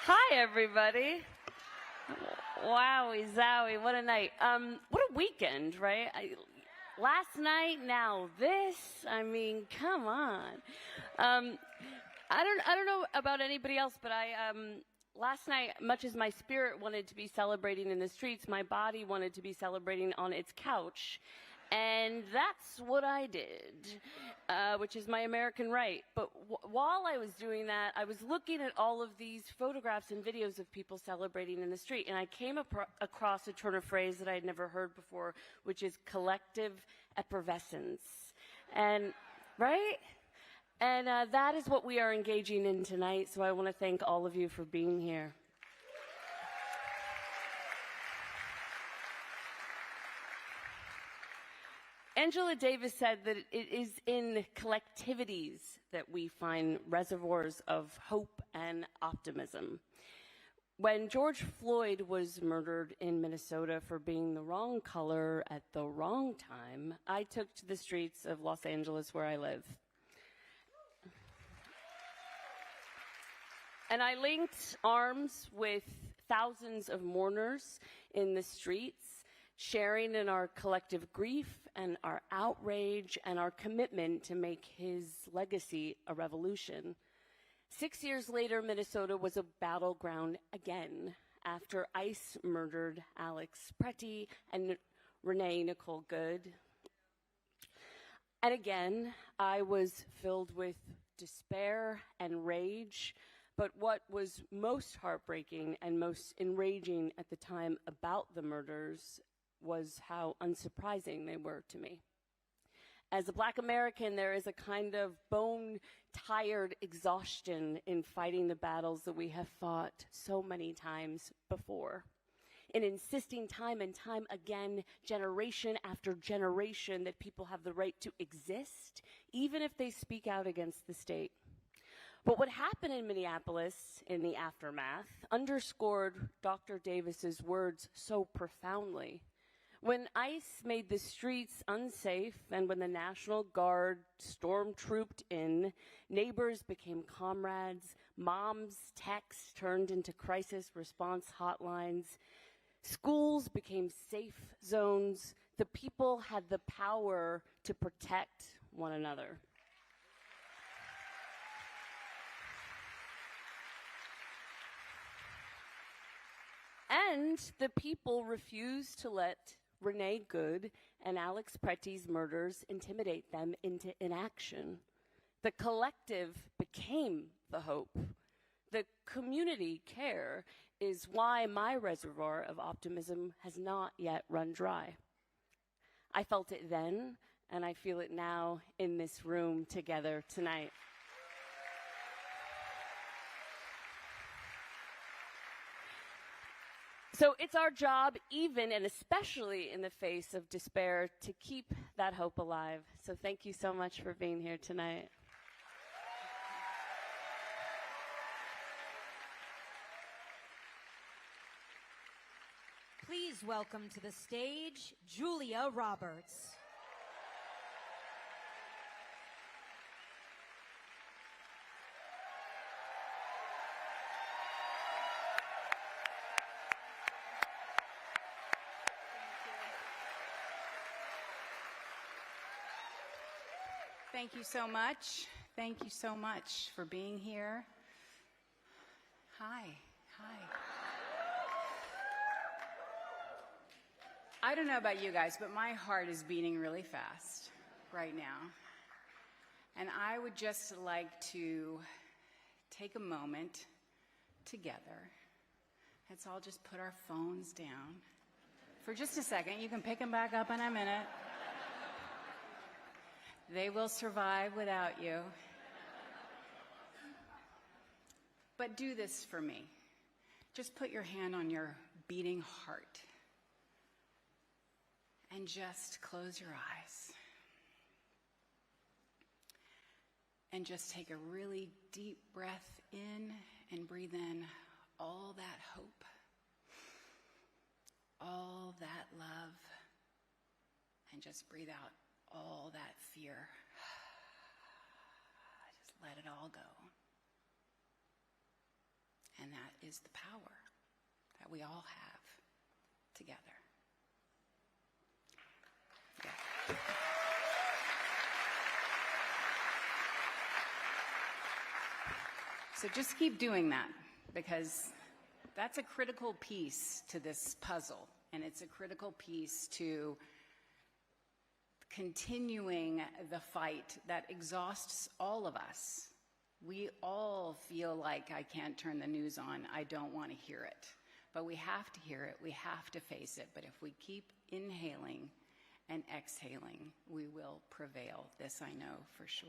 Hi, everybody. Wowie zowie, what a night. What a weekend, right? Last night, now this. I mean, come on. I don't know about anybody else, but last night, much as my spirit wanted to be celebrating in the streets, my body wanted to be celebrating on its couch. And that's what I did, which is my American right. But while I was doing that, I was looking at all of these photographs and videos of people celebrating in the street, and I came across a turn of phrase that I had never heard before, which is collective effervescence. And, right? And that is what we are engaging in tonight, so I want to thank all of you for being here. Angela Davis said that it is in collectivities that we find reservoirs of hope and optimism. When George Floyd was murdered in Minnesota for being the wrong color at the wrong time, I took to the streets of Los Angeles where I live. And I linked arms with thousands of mourners in the streets, sharing in our collective grief and our outrage and our commitment to make his legacy a revolution. 6 years later, Minnesota was a battleground again after ICE murdered Alex Patti and Renee Nicole Good. And again, I was filled with despair and rage. But what was most heartbreaking and most enraging at the time about the murders was how unsurprising they were to me. As a Black American, there is a kind of bone-tired exhaustion in fighting the battles that we have fought so many times before, in insisting time and time again, generation after generation, that people have the right to exist, even if they speak out against the state. But what happened in Minneapolis in the aftermath underscored Dr. Davis's words so profoundly. When ICE made the streets unsafe and when the National Guard stormtrooped in, neighbors became comrades, moms' texts turned into crisis response hotlines, schools became safe zones, the people had the power to protect one another. And the people refused to let Renee Good and Alex Pretty's murders intimidate them into inaction. The collective became the hope. The community care is why my reservoir of optimism has not yet run dry. I felt it then, and I feel it now in this room together tonight. So it's our job, even and especially in the face of despair, to keep that hope alive. So thank you so much for being here tonight. Please welcome to the stage, Julia Roberts. Thank you so much. Thank you so much for being here. Hi. I don't know about you guys, but my heart is beating really fast right now. And I would just like to take a moment together. Let's all just put our phones down for just a second. You can pick them back up in a minute. They will survive without you. But do this for me. Just put your hand on your beating heart and just close your eyes. And just take a really deep breath in and breathe in all that hope, all that love, and just breathe out all that fear. Just let it all go. And that is the power that we all have together. Yeah. So just keep doing that, because that's a critical piece to this puzzle, and it's a critical piece to continuing the fight that exhausts all of us. We all feel like, I can't turn the news on, I don't want to hear it. But we have to hear it, we have to face it. But if we keep inhaling and exhaling, we will prevail. This I know for sure.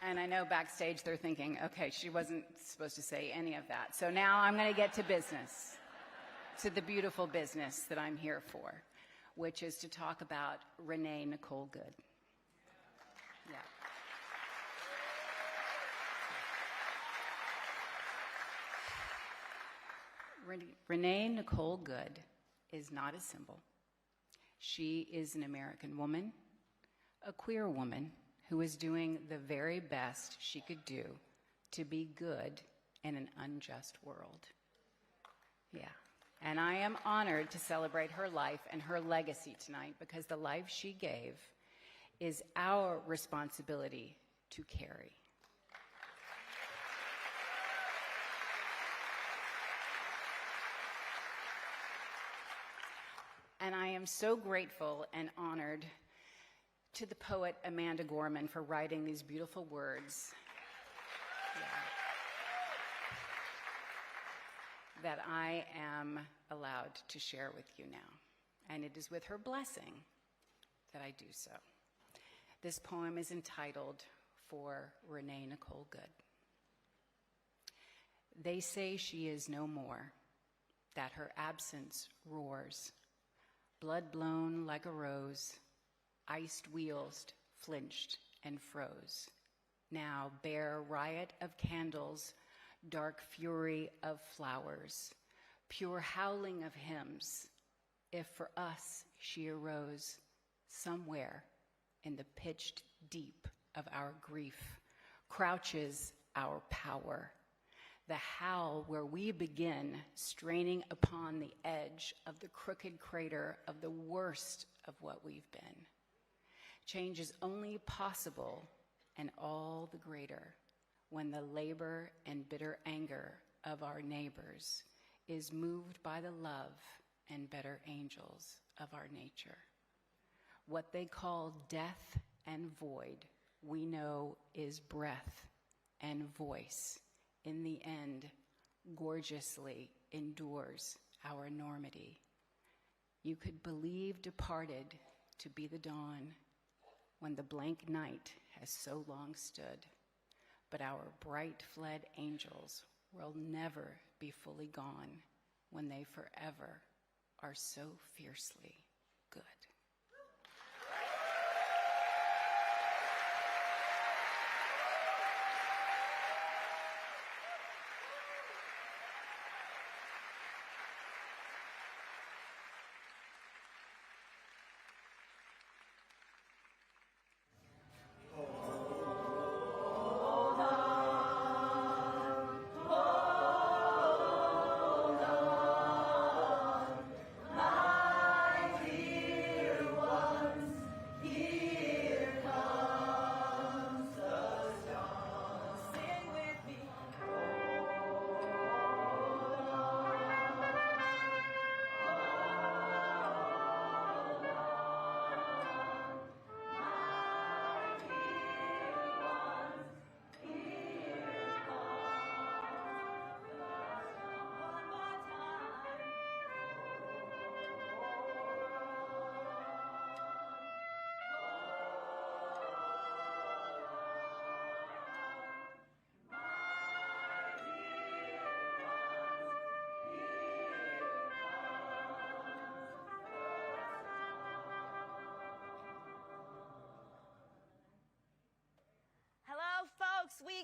And I know backstage they're thinking, okay, she wasn't supposed to say any of that. So now I'm going to get to business, to the beautiful business that I'm here for, which is to talk about Renee Nicole Good. Yeah. Renee Nicole Good is not a symbol. She is an American woman, a queer woman, who is doing the very best she could do to be good in an unjust world. Yeah. And I am honored to celebrate her life and her legacy tonight, because the life she gave is our responsibility to carry. And I am so grateful and honored to the poet Amanda Gorman for writing these beautiful words that I am allowed to share with you now. And it is with her blessing that I do so. This poem is entitled For Renee Nicole Good. They say she is no more, that her absence roars, blood blown like a rose, iced wheels flinched and froze. Now bare riot of candles, dark fury of flowers, pure howling of hymns. If for us she arose, somewhere in the pitched deep of our grief crouches our power. The howl where we begin straining upon the edge of the crooked crater of the worst of what we've been. Change is only possible, and all the greater, when the labor and bitter anger of our neighbors is moved by the love and better angels of our nature. What they call death and void, we know is breath and voice. In the end, gorgeously endures our enormity. You could believe departed to be the dawn, when the blank night has so long stood. But our bright fled angels will never be fully gone, when they forever are so fiercely good.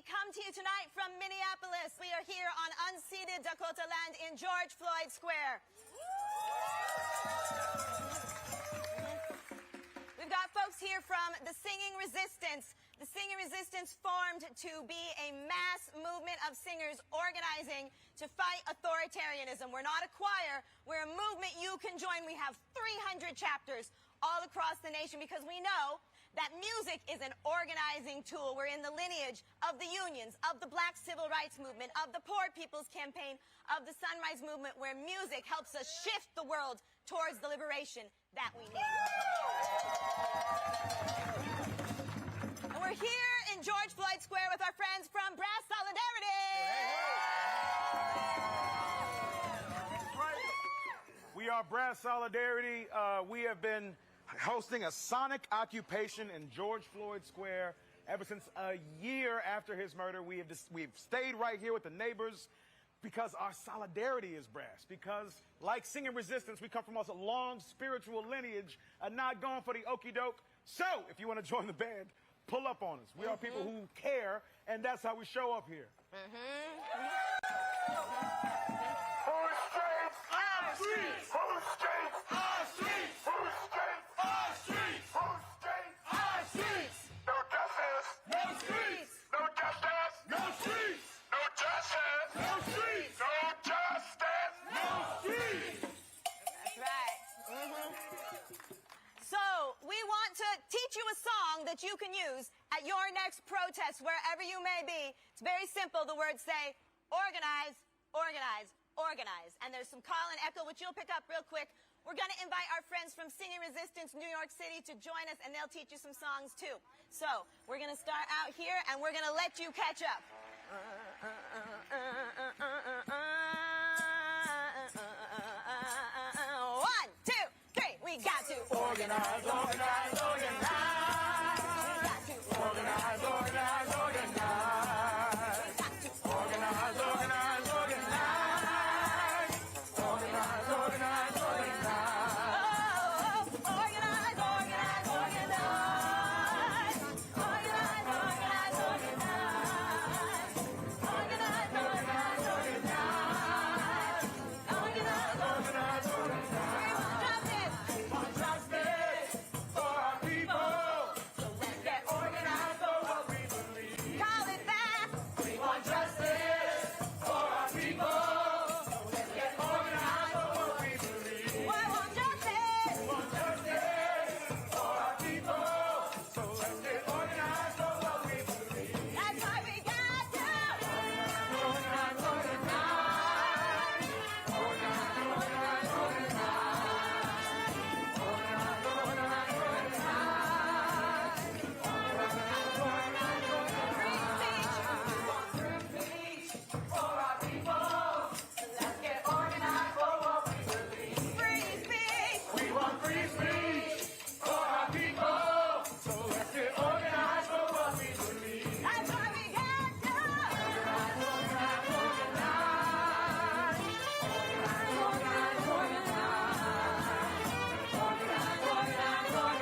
We come to you tonight from Minneapolis. We are here on unceded Dakota land in George Floyd Square. We've got folks here from the Singing Resistance. The Singing Resistance formed to be a mass movement of singers organizing to fight authoritarianism. We're not a choir. We're a movement you can join. We have 300 chapters all across the nation because we know that music is an organizing tool. We're in the lineage of the unions, of the Black Civil Rights Movement, of the Poor People's Campaign, of the Sunrise Movement, where music helps us shift the world towards the liberation that we need. And we're here in George Floyd Square with our friends from Brass Solidarity. We are Brass Solidarity. We have been hosting a sonic occupation in George Floyd Square ever since a year after his murder. We've stayed right here with the neighbors because our solidarity is brass. Because, like Singing Resistance, we come from a long spiritual lineage and not going for the okey doke. So, if you want to join the band, pull up on us. We are people who care, and that's how we show up here. Whose streets? Our streets! Whose streets? Our streets! Whose streets? Our streets! Whose streets? Our streets! No justice! No streets! No justice! No streets! No justice! No streets! No justice! No streets! That's right. So, we want to teach you a song that you can use at your next protest, wherever you may be. It's very simple. The words say, organize, organize, organize. And there's some call and echo, which you'll pick up real quick. We're going to invite our friends from Singing Resistance New York City to join us, and they'll teach you some songs, too. So, we're going to start out here, and we're going to let you catch up. 1, 2, 3, we got to organize, organize, organize. We got to organize, organize, organize. We got to organize, organize, organize. Organize, organize, organize. Oh, organize, organize, organize. Organize, organize, organize. Organize, organize, organize. Organize, organize, organize. We want justice for our people. So let's get organized for what we believe. Call it back. We want justice for our people. So let's get organized for what we believe. We want justice. We want justice for our people. So let's get organized for what we believe. That's why we got to organize, organize. Organize, organize,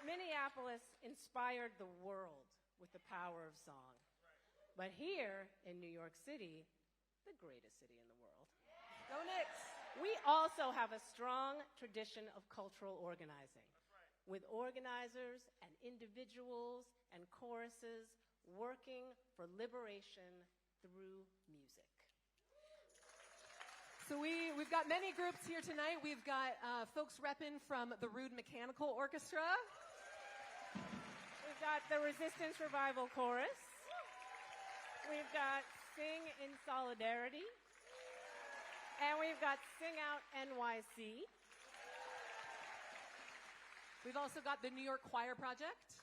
Minneapolis inspired the world with the power of song. But here in New York City, the greatest city in the world, go Knicks, we also have a strong tradition of cultural organizing, with organizers and individuals and choruses working for liberation through music. So we've got many groups here tonight. We've got folks repping from the Rude Mechanical Orchestra. We've got the Resistance Revival Chorus. We've got Sing in Solidarity. And we've got Sing Out NYC. We've also got the New York Choir Project.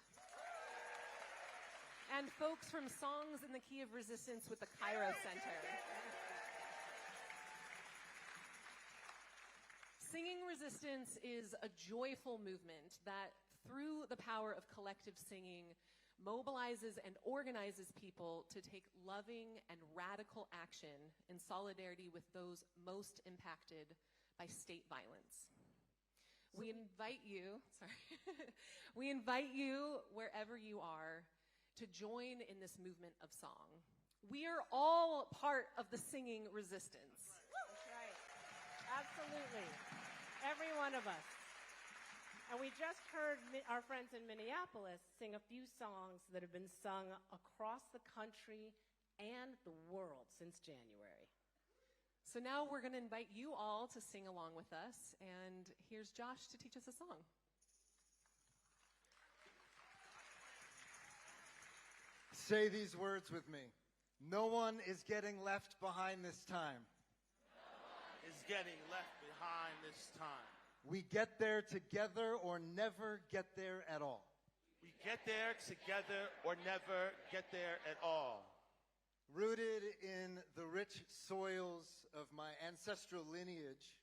And folks from Songs in the Key of Resistance with the Cairo Center. Singing Resistance is a joyful movement that, through the power of collective singing, mobilizes and organizes people to take loving and radical action in solidarity with those most impacted by state violence. We invite you, we invite you wherever you are to join in this movement of song. We are all part of the singing resistance. That's right. Absolutely. Every one of us. And we just heard our friends in Minneapolis sing a few songs that have been sung across the country and the world since January. So now we're going to invite you all to sing along with us, and here's Josh to teach us a song. Say these words with me. No one is getting left behind this time. No one is getting left behind this time. We get there together or never get there at all. We get there together or never get there at all. Rooted in the rich soils of my ancestral lineage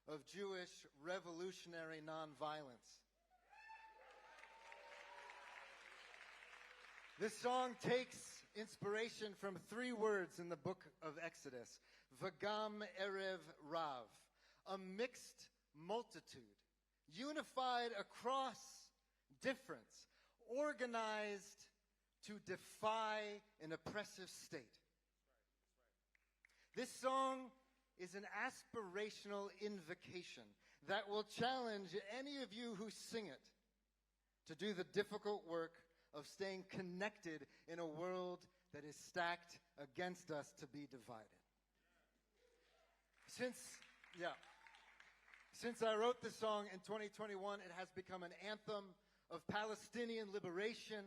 of Jewish revolutionary nonviolence. This song takes inspiration from 3 words in the book of Exodus. Vagam Erev Rav. A mixed multitude, unified across difference, organized to defy an oppressive state. This song is an aspirational invocation that will challenge any of you who sing it to do the difficult work of staying connected in a world that is stacked against us to be divided. Since I wrote this song in 2021, it has become an anthem of Palestinian liberation,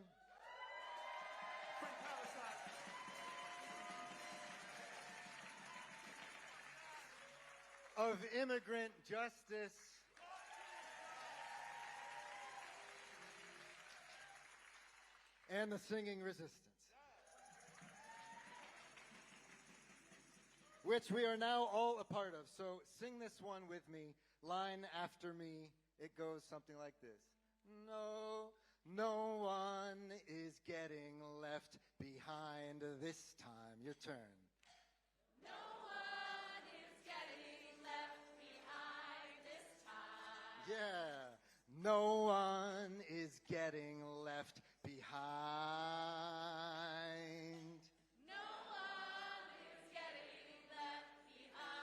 of immigrant justice, and the singing resistance, which we are now all a part of. So sing this one with me, line after me. It goes something like this. No one is getting left behind this time. Your turn. No one is getting left behind this time. Yeah. No one is getting left behind. No one is getting left behind.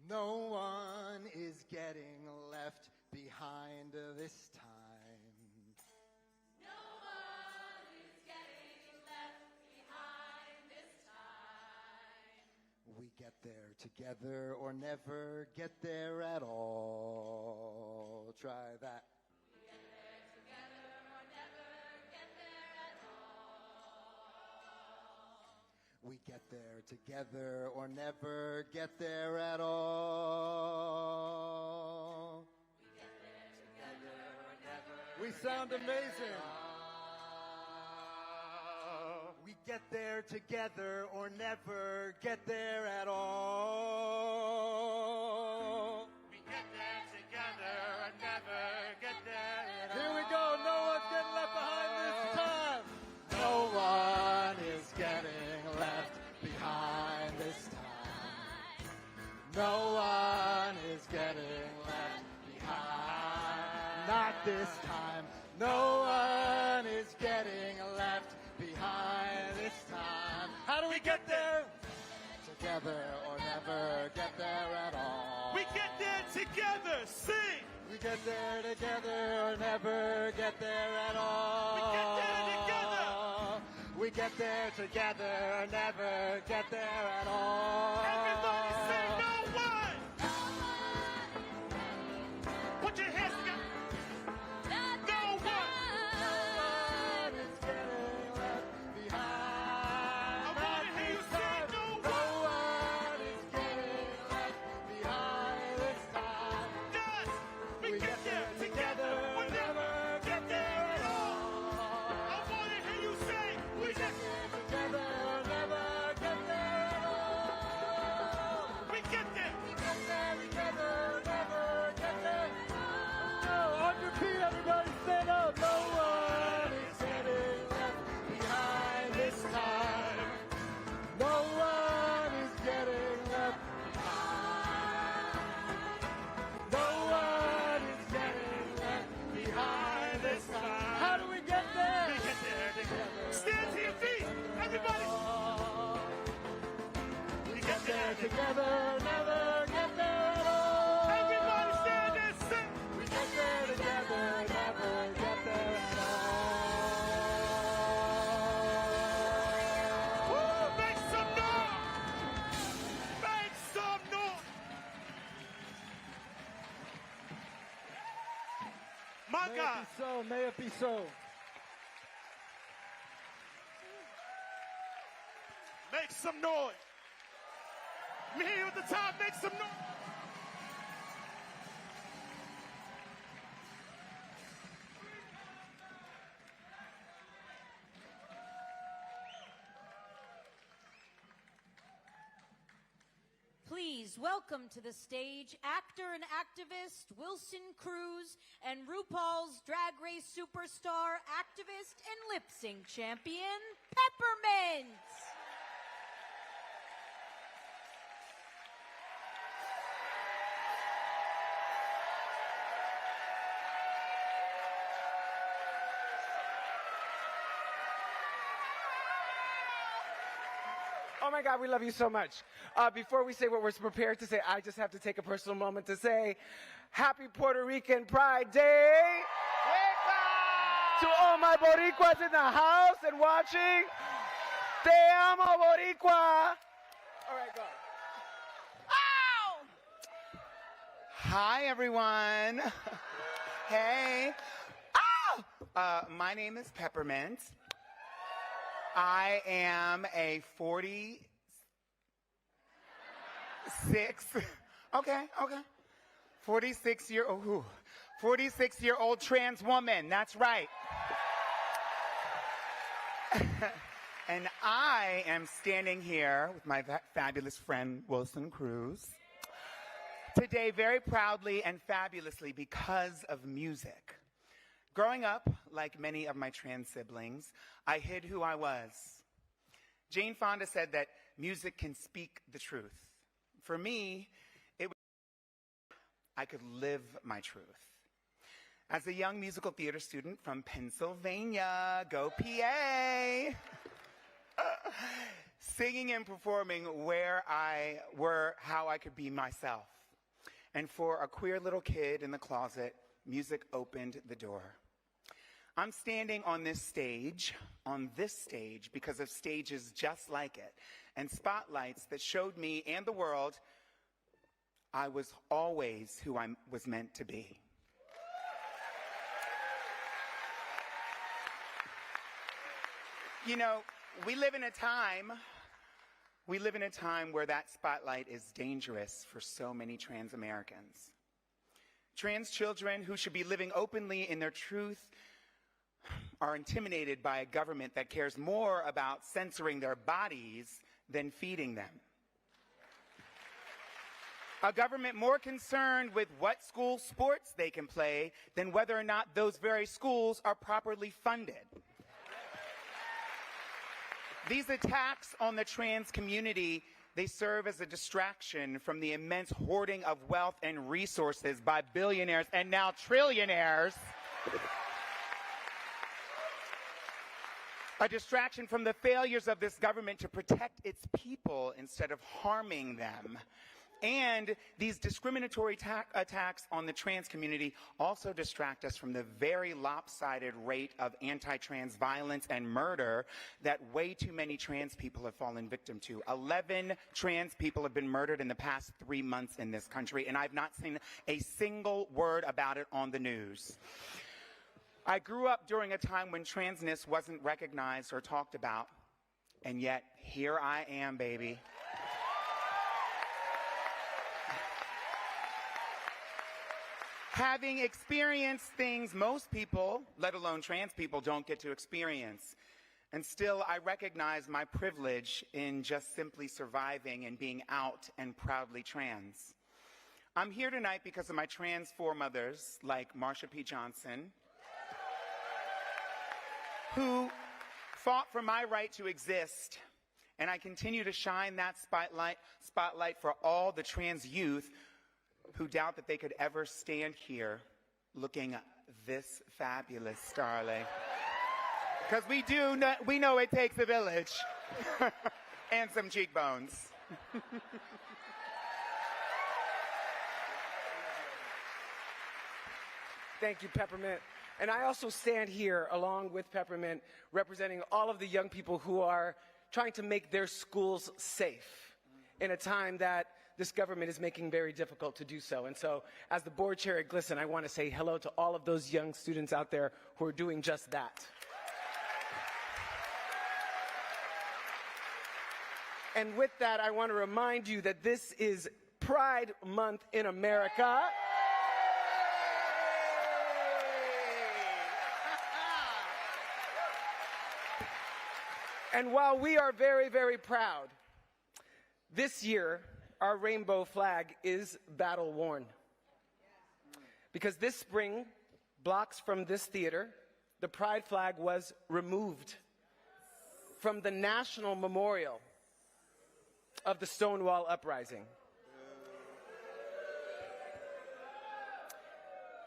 No one is getting left behind this time. No one is getting left behind this time. We get there together or never get there at all. Try that. We get there together or never get there at all. We get there together or never get there at all. We get there together or never. We sound amazing. We get there together or never get there at all. We get there together or never get there at all. Here we go. No one's getting left behind this time. No one is getting left behind this time. No one is getting left behind. Not this time. No one is getting left behind this time. How do we get there? Together or never get there at all. We get there together. Sing. We get there together or never get there at all. We get there together. We get there together or never get there at all. Everybody say no one. Put your hands together. No one. No one is getting left together, never get there at all. Everybody stand and sing. We get there together, never get there at all. Woo, make some noise. Make some noise. My May God. it be so, may it be so. Make some noise. Me here at the top, make some noise. Please welcome to the stage actor and activist Wilson Cruz and RuPaul's Drag Race superstar, activist, and lip sync champion, Peppermint. Oh my God, we love you so much. Before we say what we're prepared to say, I just have to take a personal moment to say, Happy Puerto Rican Pride Day to all my Boricuas in the house and watching. Te amo, Boricua. All right, go. Ow! Hi, everyone. Hey. Oh! My name is Peppermint. I am a 46, okay, 46-year-old trans woman, that's right. And I am standing here with my fabulous friend, Wilson Cruz, today very proudly and fabulously because of music. Growing up, like many of my trans siblings, I hid who I was. Jane Fonda said that music can speak the truth. For me, I could live my truth. As a young musical theater student from Pennsylvania, go PA, singing and performing were how I could be myself. And for a queer little kid in the closet, music opened the door. I'm standing on this stage, because of stages just like it, and spotlights that showed me and the world I was always who I was meant to be. You know, we live in a time where that spotlight is dangerous for so many trans Americans. Trans children who should be living openly in their truth are intimidated by a government that cares more about censoring their bodies than feeding them. A government more concerned with what school sports they can play than whether or not those very schools are properly funded. These attacks on the trans community, they serve as a distraction from the immense hoarding of wealth and resources by billionaires and now trillionaires. A distraction from the failures of this government to protect its people instead of harming them. And these discriminatory attacks on the trans community also distract us from the very lopsided rate of anti-trans violence and murder that way too many trans people have fallen victim to. 11 trans people have been murdered in the past 3 months in this country, and I've not seen a single word about it on the news. I grew up during a time when transness wasn't recognized or talked about, and yet here I am, baby. Having experienced things most people, let alone trans people, don't get to experience. And still, I recognize my privilege in just simply surviving and being out and proudly trans. I'm here tonight because of my trans foremothers, like Marsha P. Johnson, who fought for my right to exist, and I continue to shine that spotlight for all the trans youth who doubt that they could ever stand here looking this fabulous, darling. Because we know it takes a village and some cheekbones. Thank you, Peppermint. And I also stand here along with Peppermint, representing all of the young people who are trying to make their schools safe in a time that this government is making very difficult to do so. And so, as the board chair at GLSEN, I want to say hello to all of those young students out there who are doing just that. And with that, I want to remind you that this is Pride Month in America. And while we are very, very proud, this year, our rainbow flag is battle worn. Because this spring, blocks from this theater, the pride flag was removed from the national memorial of the Stonewall Uprising.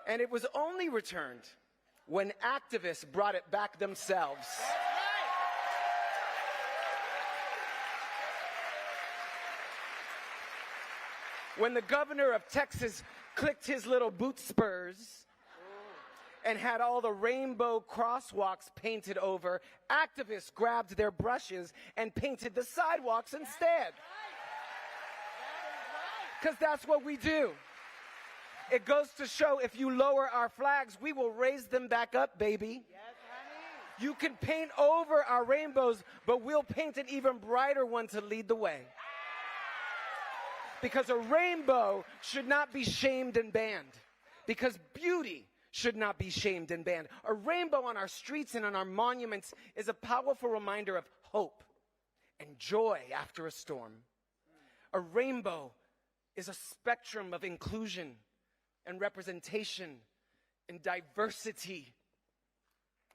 And it was only returned when activists brought it back themselves. When the governor of Texas clicked his little boot spurs and had all the rainbow crosswalks painted over, activists grabbed their brushes and painted the sidewalks instead. Because that's what we do. It goes to show if you lower our flags, we will raise them back up, baby. You can paint over our rainbows, but we'll paint an even brighter one to lead the way. Because a rainbow should not be shamed and banned. Because beauty should not be shamed and banned. A rainbow on our streets and on our monuments is a powerful reminder of hope and joy after a storm. A rainbow is a spectrum of inclusion and representation and diversity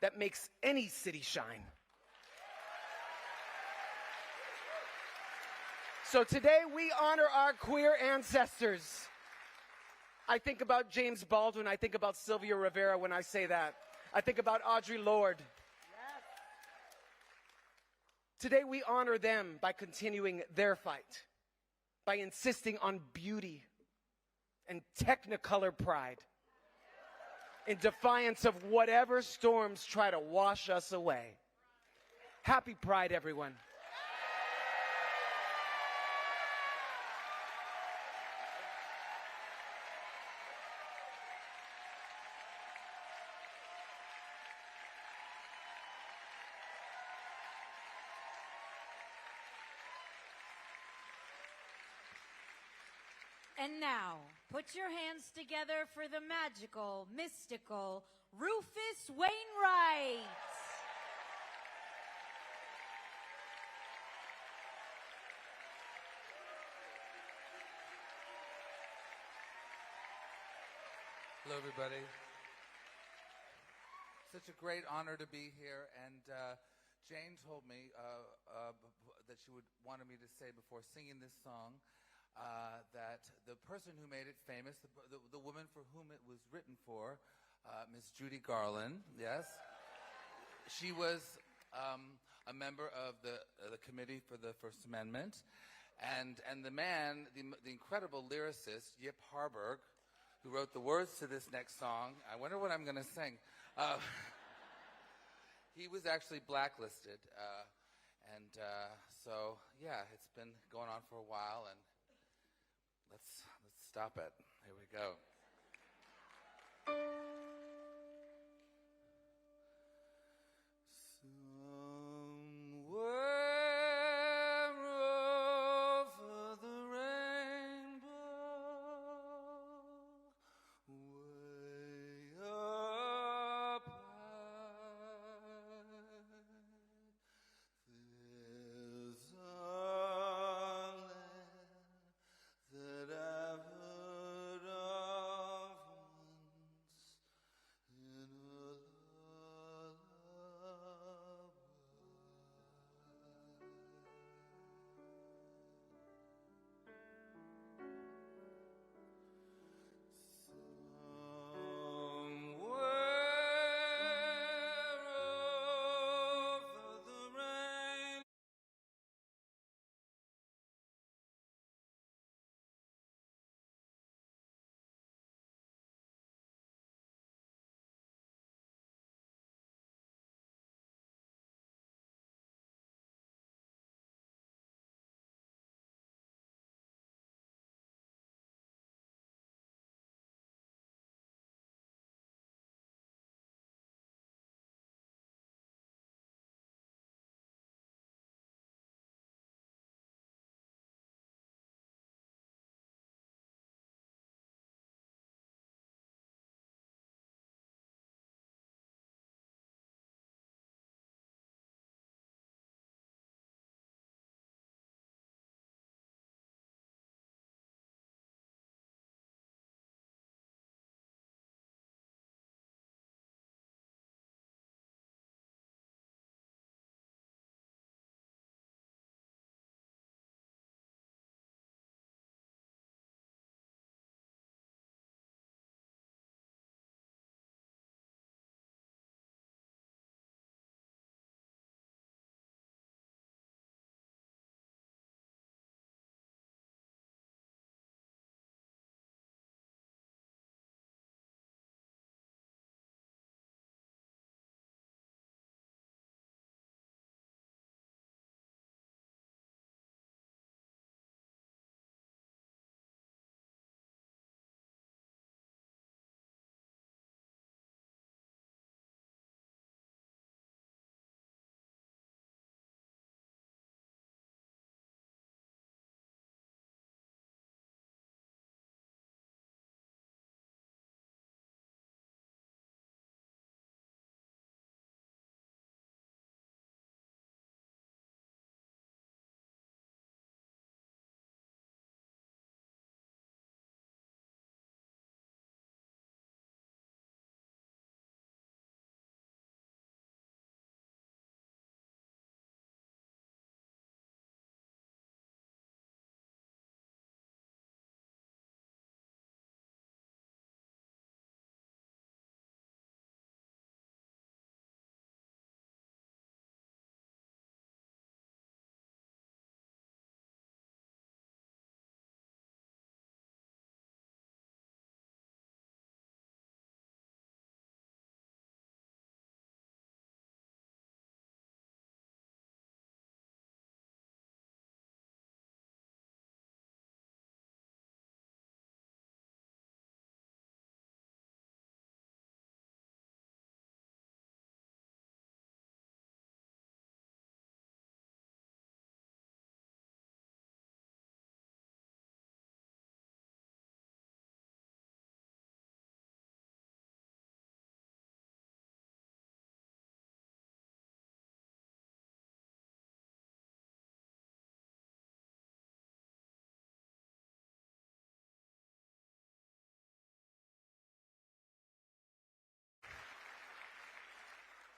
that makes any city shine. So today we honor our queer ancestors. I think about James Baldwin, I think about Sylvia Rivera when I say that. I think about Audre Lorde. Today we honor them by continuing their fight, by insisting on beauty and technicolor pride in defiance of whatever storms try to wash us away. Happy Pride, everyone. And now, put your hands together for the magical, mystical Rufus Wainwright. Hello, everybody. Such a great honor to be here, and Jane told me that she wanted me to say before singing this song that the person who made it famous, the woman for whom it was written for, Miss Judy Garland, yes, she was a member of the committee for the First Amendment, and the man, the incredible lyricist Yip Harburg, who wrote the words to this next song. I wonder what I'm going to sing. He was actually blacklisted, and so yeah, it's been going on for a while, and let's stop it. Here we go. Somewhere over the rainbow, way up high, there's a land that I've heard of once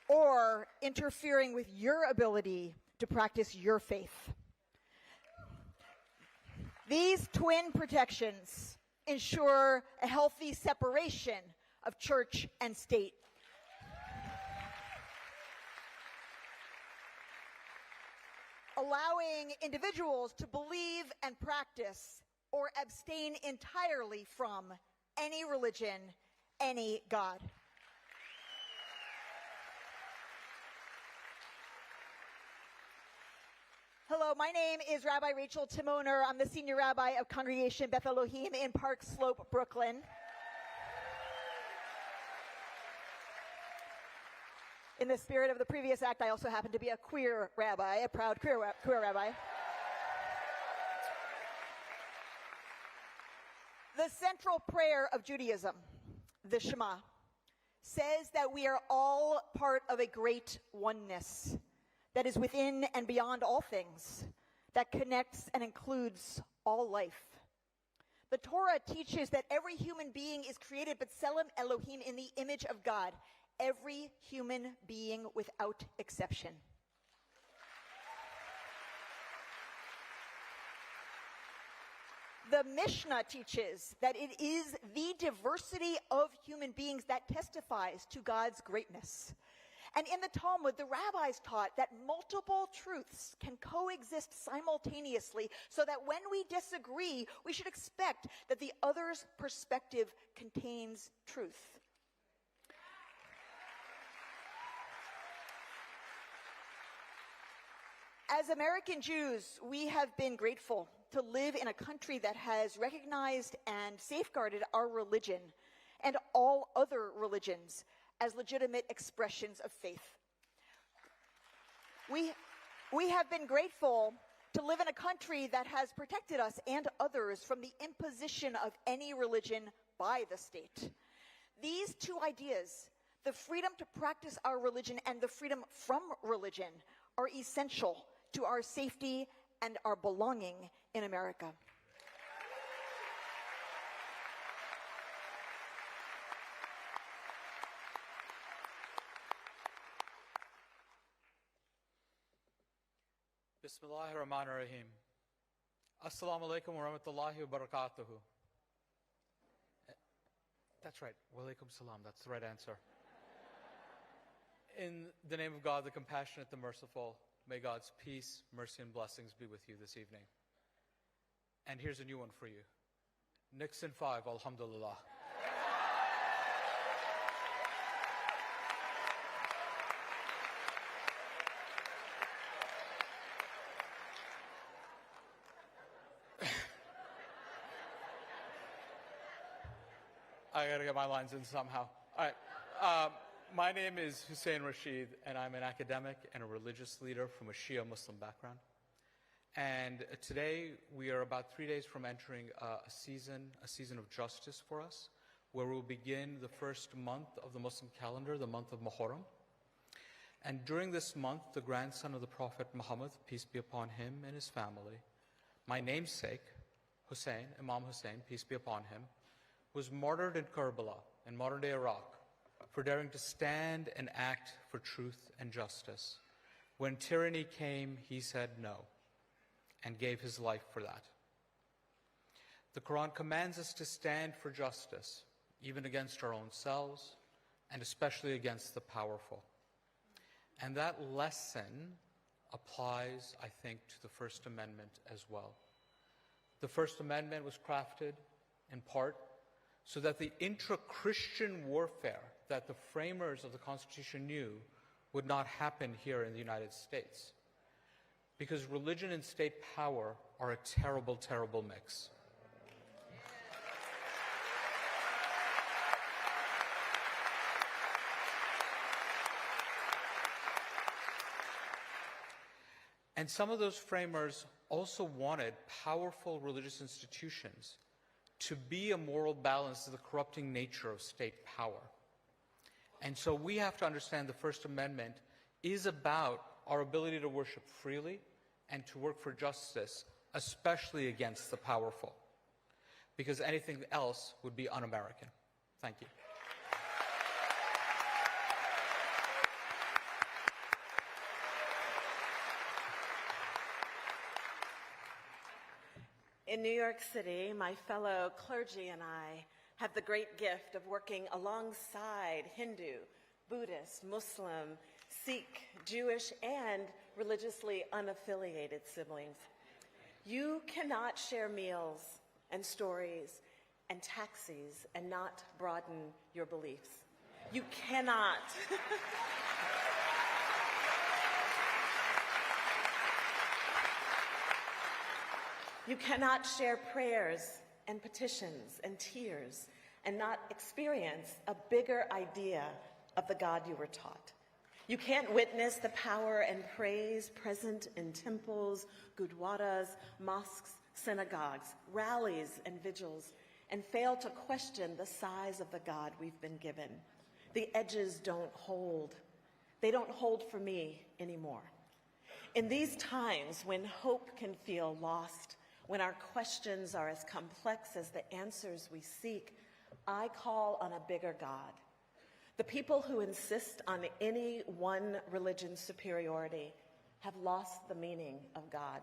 or interfering with your ability to practice your faith. These twin protections ensure a healthy separation of church and state. Allowing individuals to believe and practice or abstain entirely from any religion, any God. Hello, my name is Rabbi Rachel Timoner. I'm the Senior Rabbi of Congregation Beth Elohim in Park Slope, Brooklyn. In the spirit of the previous act, I also happen to be a queer rabbi, a proud queer rabbi. The central prayer of Judaism, the Shema, says that we are all part of a great oneness that is within and beyond all things, that connects and includes all life. The Torah teaches that every human being is created b'tselem Elohim, in the image of God. Every human being without exception. The Mishnah teaches that it is the diversity of human beings that testifies to God's greatness. And in the Talmud, the rabbis taught that multiple truths can coexist simultaneously, so that when we disagree, we should expect that the other's perspective contains truth. As American Jews, we have been grateful to live in a country that has recognized and safeguarded our religion and all other religions as legitimate expressions of faith. We have been grateful to live in a country that has protected us and others from the imposition of any religion by the state. These two ideas, the freedom to practice our religion and the freedom from religion, are essential to our safety and our belonging in America. Bismillahir Rahmanir Rahim. Assalamu alaikum wa rahmatullahi wa barakatuhu. That's right. Wa alaikum salam. That's the right answer. In the name of God, the compassionate, the merciful, may God's peace, mercy, and blessings be with you this evening. And here's a new one for you. Nixon 5, alhamdulillah. I gotta get my lines in somehow. All right. My name is Hussein Rashid, and I'm an academic and a religious leader from a Shia Muslim background. And today we are about 3 days from entering a season of justice for us, where we'll begin the first month of the Muslim calendar, the month of Muharram. And during this month, the grandson of the Prophet Muhammad, peace be upon him and his family, my namesake, Hussein, Imam Hussein, peace be upon him, was martyred in Karbala, in modern-day Iraq, for daring to stand and act for truth and justice. When tyranny came, he said no, and gave his life for that. The Quran commands us to stand for justice, even against our own selves, and especially against the powerful. And that lesson applies, I think, to the First Amendment as well. The First Amendment was crafted, in part, so that the intra-Christian warfare that the framers of the Constitution knew would not happen here in the United States. Because religion and state power are a terrible, terrible mix. And some of those framers also wanted powerful religious institutions to be a moral balance to the corrupting nature of state power. And so we have to understand the First Amendment is about our ability to worship freely and to work for justice, especially against the powerful, because anything else would be un-American. Thank you. In New York City, my fellow clergy and I have the great gift of working alongside Hindu, Buddhist, Muslim, Sikh, Jewish, and religiously unaffiliated siblings. You cannot share meals and stories and taxis and not broaden your beliefs. You cannot. You cannot share prayers and petitions and tears and not experience a bigger idea of the God you were taught. You can't witness the power and praise present in temples, gurdwaras, mosques, synagogues, rallies, and vigils, and fail to question the size of the God we've been given. The edges don't hold. They don't hold for me anymore. In these times when hope can feel lost, when our questions are as complex as the answers we seek, I call on a bigger God. The people who insist on any one religion's superiority have lost the meaning of God.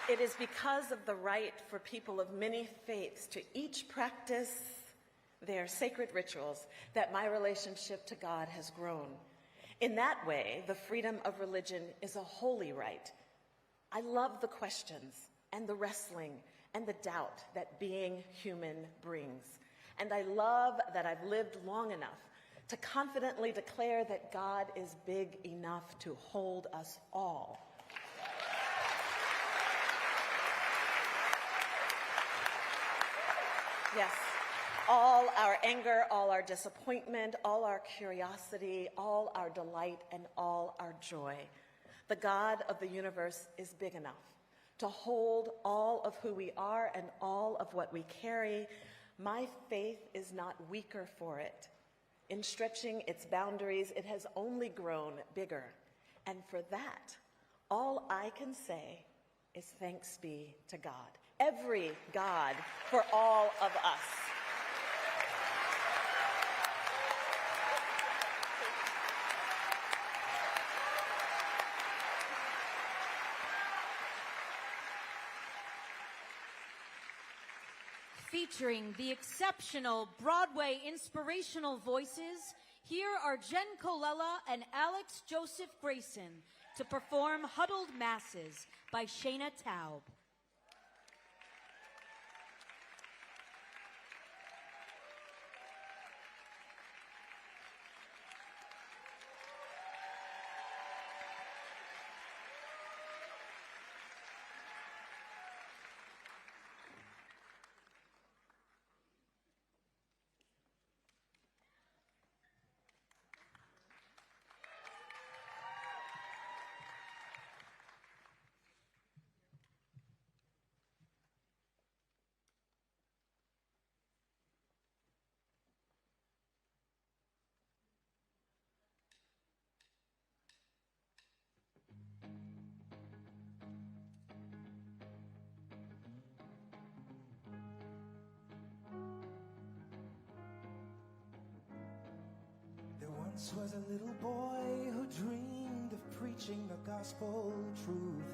It is because of the right for people of many faiths to each practice their sacred rituals that my relationship to God has grown. In that way, the freedom of religion is a holy right. I love the questions and the wrestling and the doubt that being human brings. And I love that I've lived long enough to confidently declare that God is big enough to hold us all. Yes, all our anger, all our disappointment, all our curiosity, all our delight, and all our joy. The God of the universe is big enough to hold all of who we are and all of what we carry. My faith is not weaker for it. In stretching its boundaries, it has only grown bigger. And for that, all I can say is thanks be to God. Every God for all of us. Featuring the exceptional Broadway inspirational voices, here are Jen Colella and Alex Joseph Grayson to perform Huddled Masses by Shayna Taub. Once was a little boy who dreamed of preaching the gospel truth.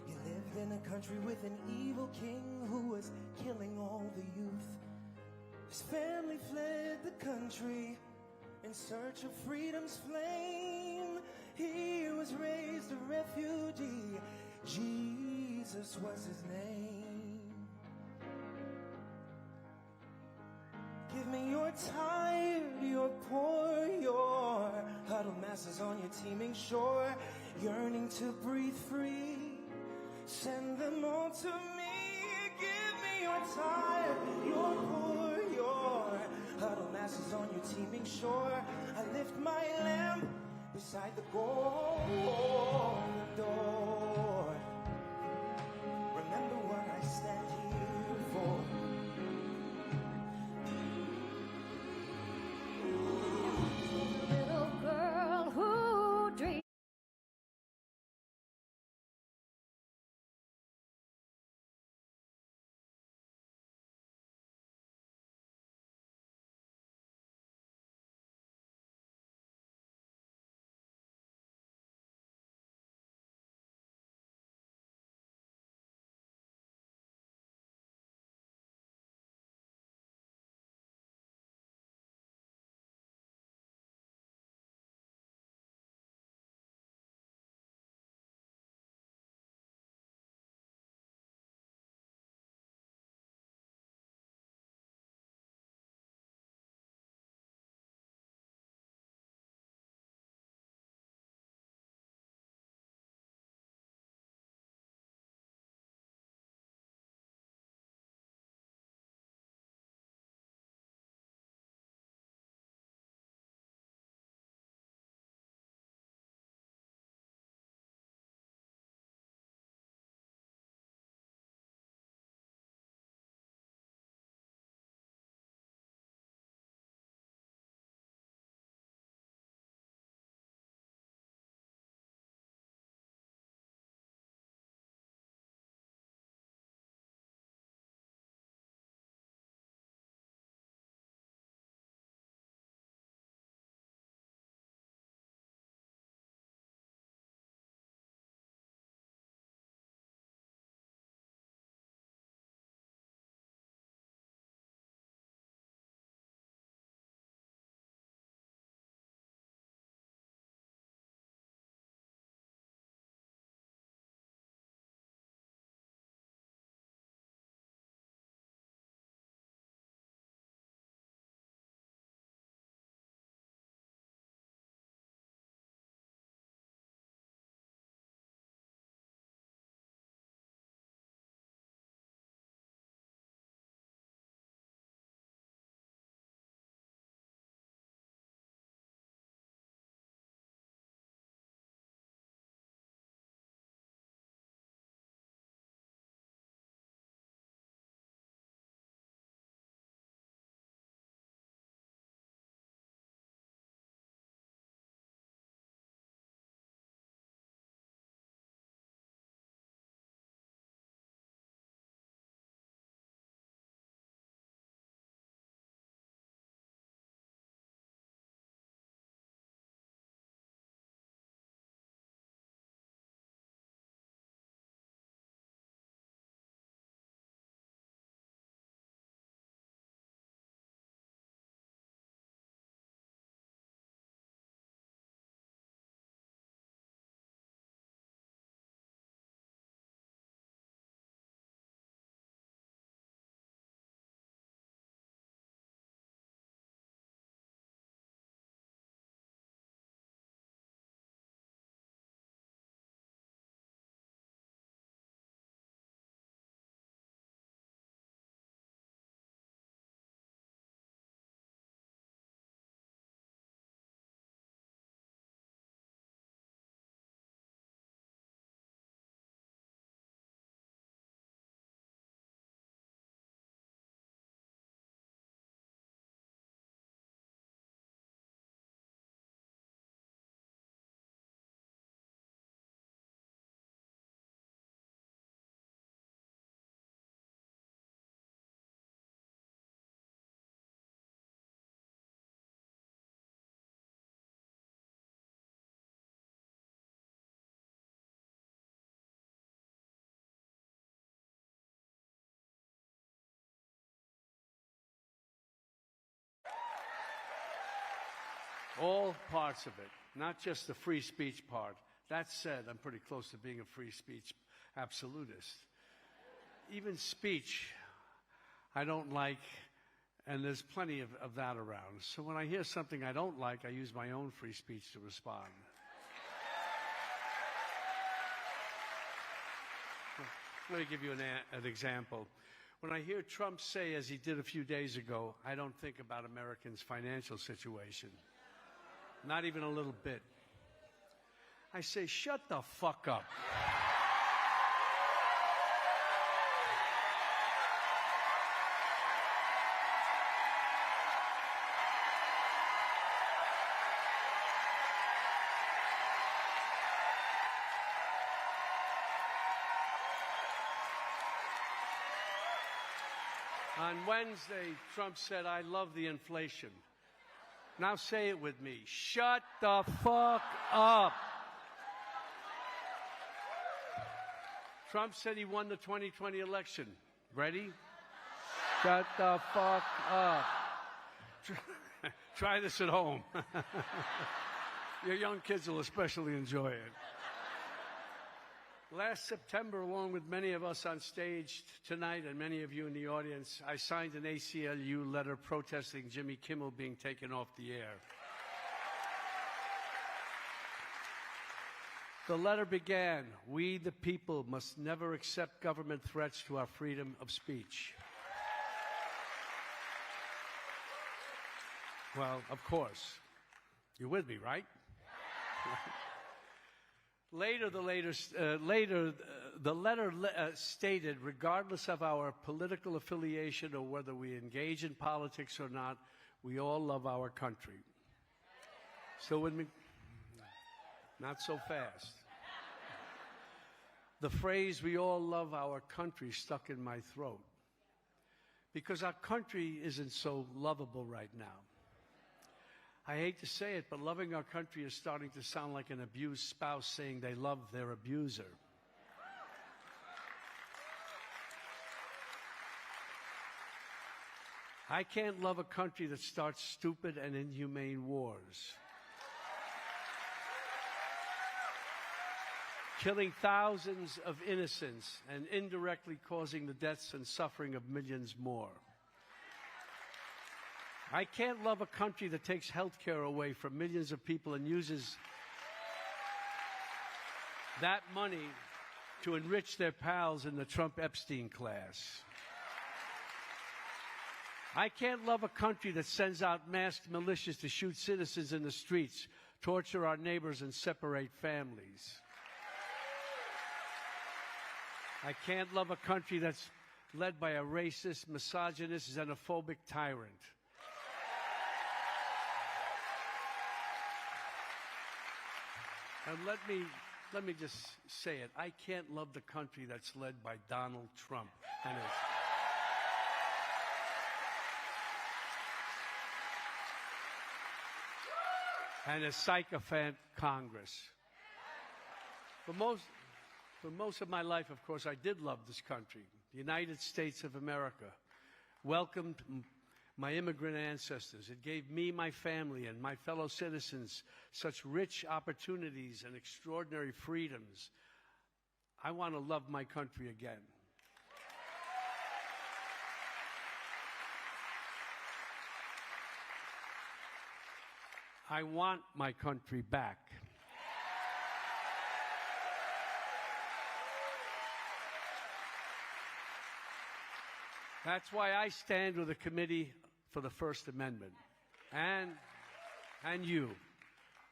He lived in a country with an evil king who was killing all the youth. His family fled the country in search of freedom's flame. He was raised a refugee. Jesus was his name. Give me your tired, your poor, your huddled masses on your teeming shore, yearning to breathe free. Send them all to me. Give me your tired, your poor, your huddled masses on your teeming shore. I lift my lamp beside the golden door. Remember what I stand here for. All parts of it, not just the free speech part. That said, I'm pretty close to being a free speech absolutist. Even speech, I don't like, and there's plenty of that around. So when I hear something I don't like, I use my own free speech to respond. Let me give you an example. When I hear Trump say, as he did a few days ago, I don't think about Americans' financial situation. Not even a little bit. I say, shut the fuck up. On Wednesday, Trump said, I love the inflation. Now say it with me. Shut the fuck up. Trump said he won the 2020 election. Ready? Shut the fuck up. Try this at home. Your young kids will especially enjoy it. Last September, along with many of us on stage tonight and many of you in the audience, I signed an ACLU letter protesting Jimmy Kimmel being taken off the air. The letter began, "We the people must never accept government threats to our freedom of speech." Well, of course. You're with me, right? Later, the letter stated, regardless of our political affiliation or whether we engage in politics or not, we all love our country. So with me, not so fast. The phrase, "we all love our country," stuck in my throat. Because our country isn't so lovable right now. I hate to say it, but loving our country is starting to sound like an abused spouse saying they love their abuser. I can't love a country that starts stupid and inhumane wars, killing thousands of innocents and indirectly causing the deaths and suffering of millions more. I can't love a country that takes health care away from millions of people and uses that money to enrich their pals in the Trump-Epstein class. I can't love a country that sends out masked militias to shoot citizens in the streets, torture our neighbors, and separate families. I can't love a country that's led by a racist, misogynist, xenophobic tyrant. And let me just say it. I can't love the country that's led by Donald Trump and his sycophant Congress. For most of my life, of course, I did love this country, the United States of America. Welcomed my immigrant ancestors. It gave me, my family, and my fellow citizens such rich opportunities and extraordinary freedoms. I want to love my country again. I want my country back. That's why I stand with the Committee for the First Amendment. And you,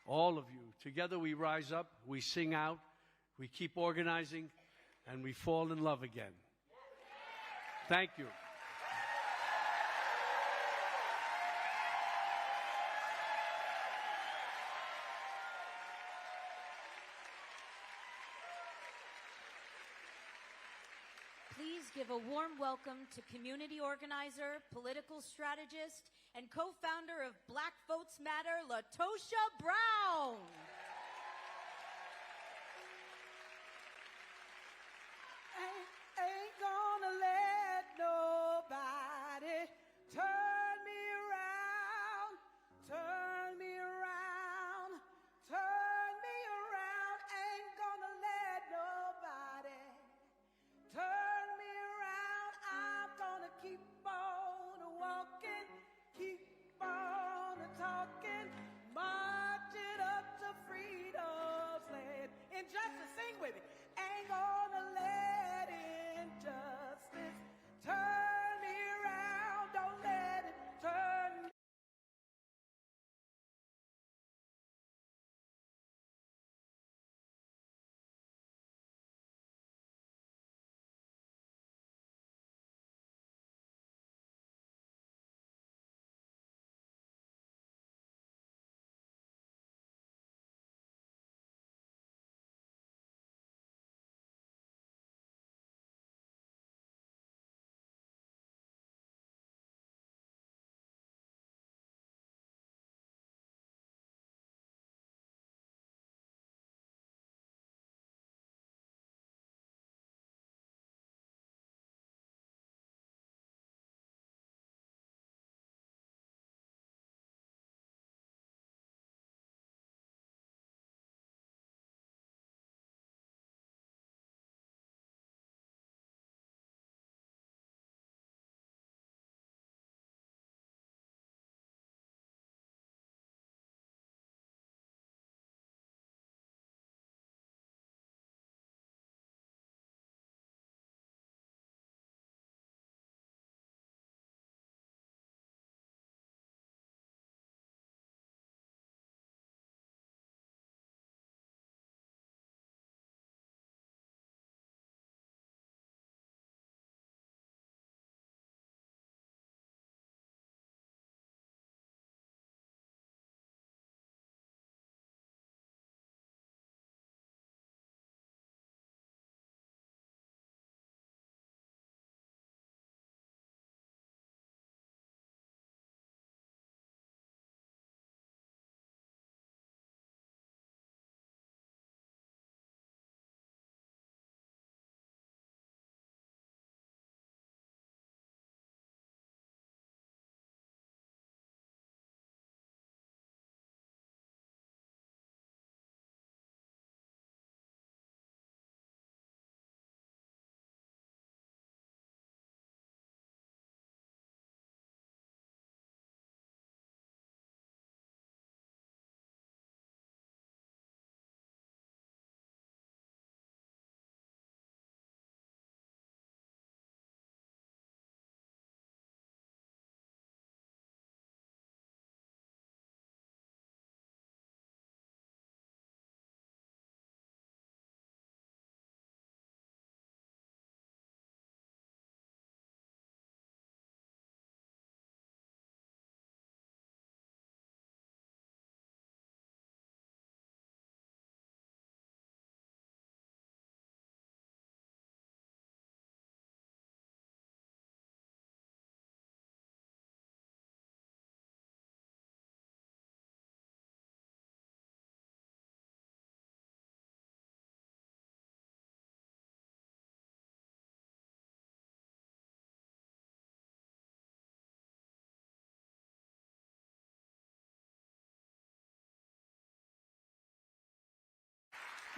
all of you. Together we rise up, we sing out, we keep organizing, and we fall in love again. Thank you. Please give a warm welcome to community organizer, political strategist, and co-founder of Black Votes Matter, LaTosha Brown. Ain't gonna let nobody turn me around, turn me around.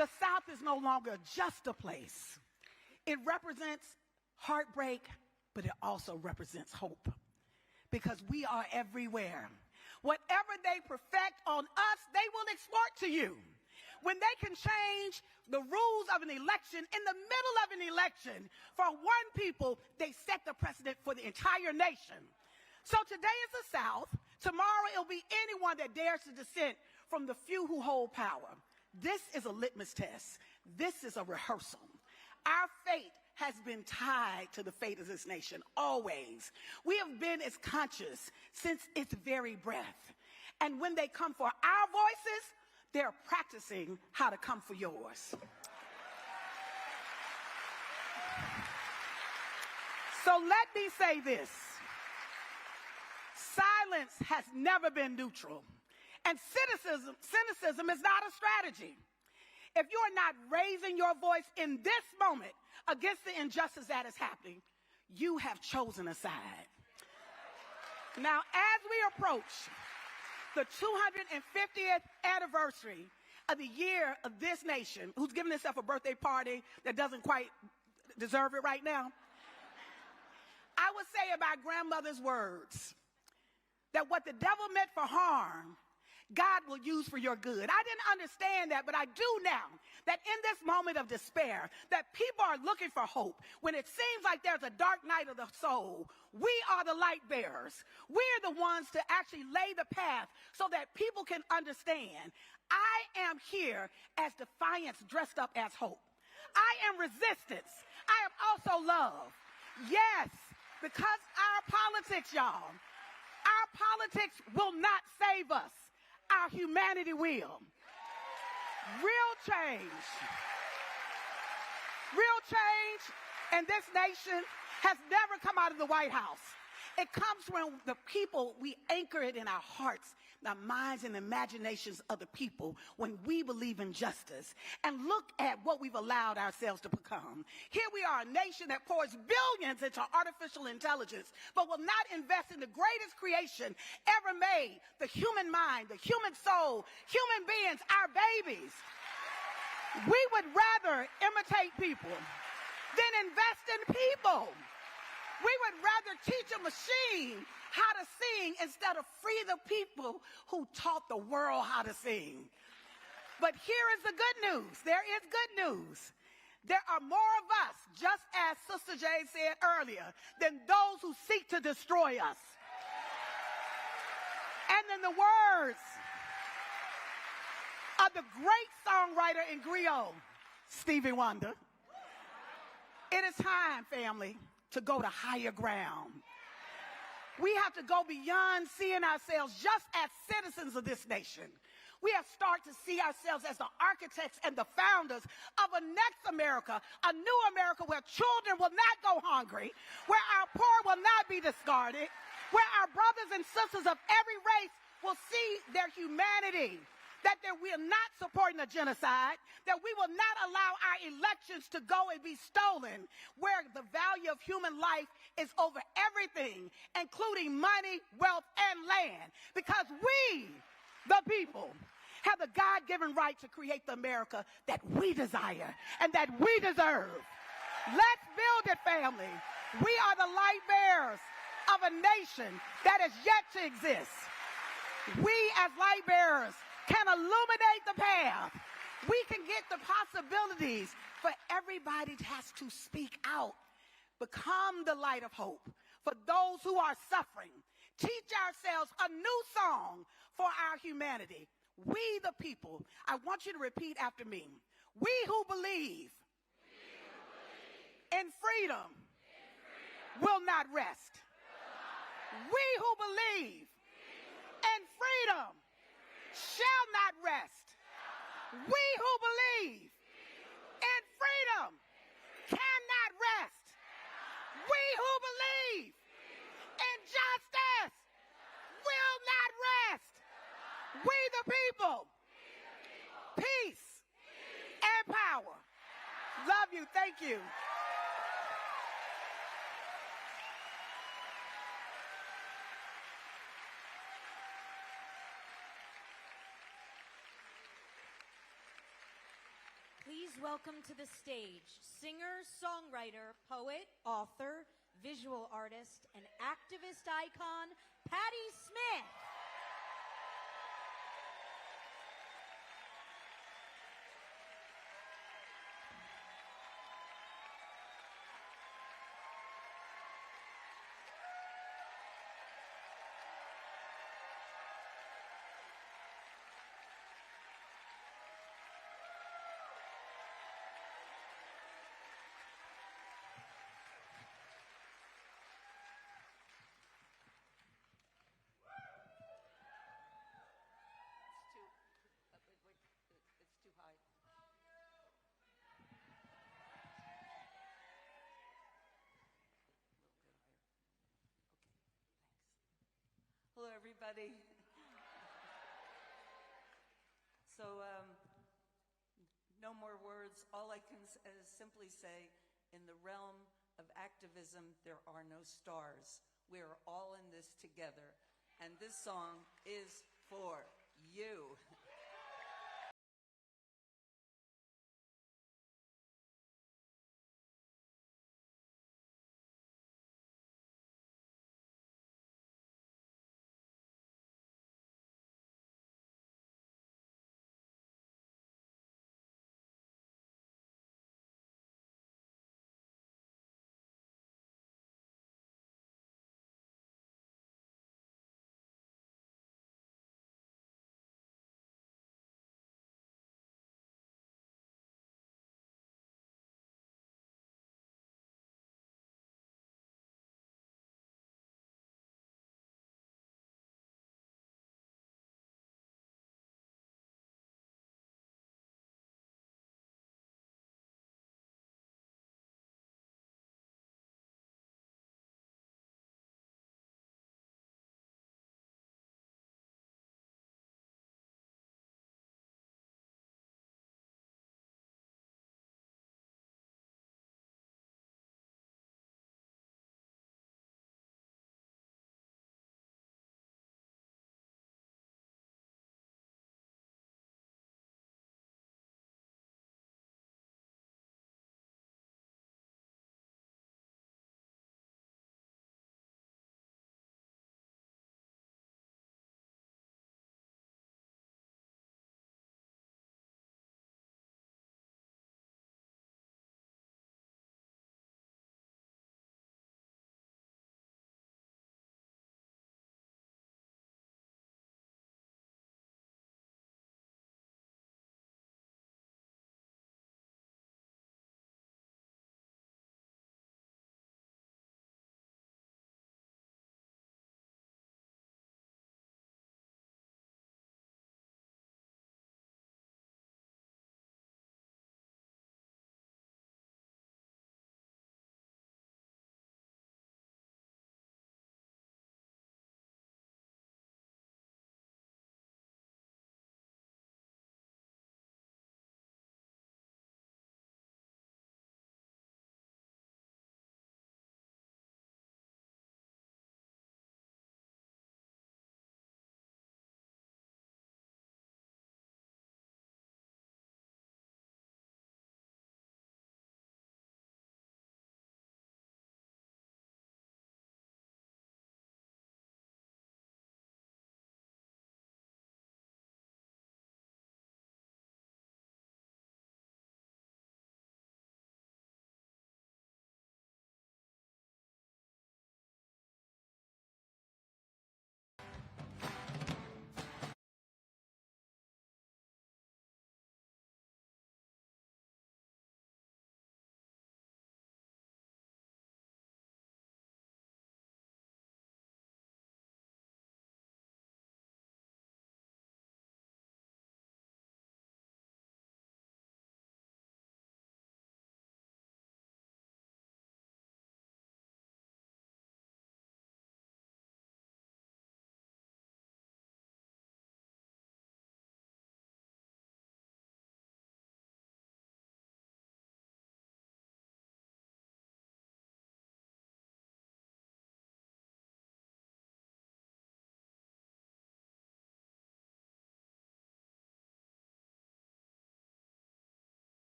The South is no longer just a place. It represents heartbreak, but it also represents hope because we are everywhere. Whatever they perfect on us, they will export to you. When they can change the rules of an election in the middle of an election for one people, they set the precedent for the entire nation. So today is the South. Tomorrow it'll be anyone that dares to dissent from the few who hold power. This is a litmus test. This is a rehearsal. Our fate has been tied to the fate of this nation, always. We have been its conscious since its very breath. And when they come for our voices, they're practicing how to come for yours. So let me say this. Silence has never been neutral. And cynicism is not a strategy. If you are not raising your voice in this moment against the injustice that is happening, you have chosen a side. Now, as we approach the 250th anniversary of the year of this nation, who's giving itself a birthday party that doesn't quite deserve it right now, I would say about grandmother's words, that what the devil meant for harm, God will use for your good. I didn't understand that, but I do now, that in this moment of despair, that people are looking for hope. When it seems like there's a dark night of the soul, we are the light bearers. We're the ones to actually lay the path so that people can understand. I am here as defiance dressed up as hope. I am resistance. I am also love. Yes, because our politics, y'all, our politics will not save us. Our humanity will. Real change in this nation has never come out of the White House. It comes from the people. We anchor it in our hearts, our minds, and imaginations of the people when we believe in justice. And look at what we've allowed ourselves to become. Here we are, a nation that pours billions into artificial intelligence, but will not invest in the greatest creation ever made, the human mind, the human soul, human beings, our babies. We would rather imitate people than invest in people. We would rather teach a machine how to sing instead of free the people who taught the world how to sing. But here is the good news. There is good news. There are more of us, just as Sister Jay said earlier, than those who seek to destroy us. And in the words of the great songwriter in griot, Stevie Wonder, it is time, family, to go to higher ground. We have to go beyond seeing ourselves just as citizens of this nation. We have started to see ourselves as the architects and the founders of a next America, a new America where children will not go hungry, where our poor will not be discarded, where our brothers and sisters of every race will see their humanity, that we are not supporting a genocide, that we will not allow our elections to go and be stolen, where the value of human life is over everything, including money, wealth, and land, because we, the people, have the God-given right to create the America that we desire and that we deserve. Let's build it, family. We are the light bearers of a nation that is yet to exist. We, as light bearers, can illuminate the path. We can get the possibilities, but everybody has to speak out. Become the light of hope for those who are suffering. Teach ourselves a new song for our humanity. We the people. I want you to repeat after me. We who believe, in freedom, will not rest. We who believe in freedom shall not rest. We who believe in freedom cannot rest. We who believe in justice will not rest. We the people. Peace and power. Love you. Thank you. welcome to the stage singer, songwriter, poet, author, visual artist, and activist icon, Patti Smith. Hello, everybody. So, no more words. All I can simply say, in the realm of activism, there are no stars. We are all in this together. And this song is for you.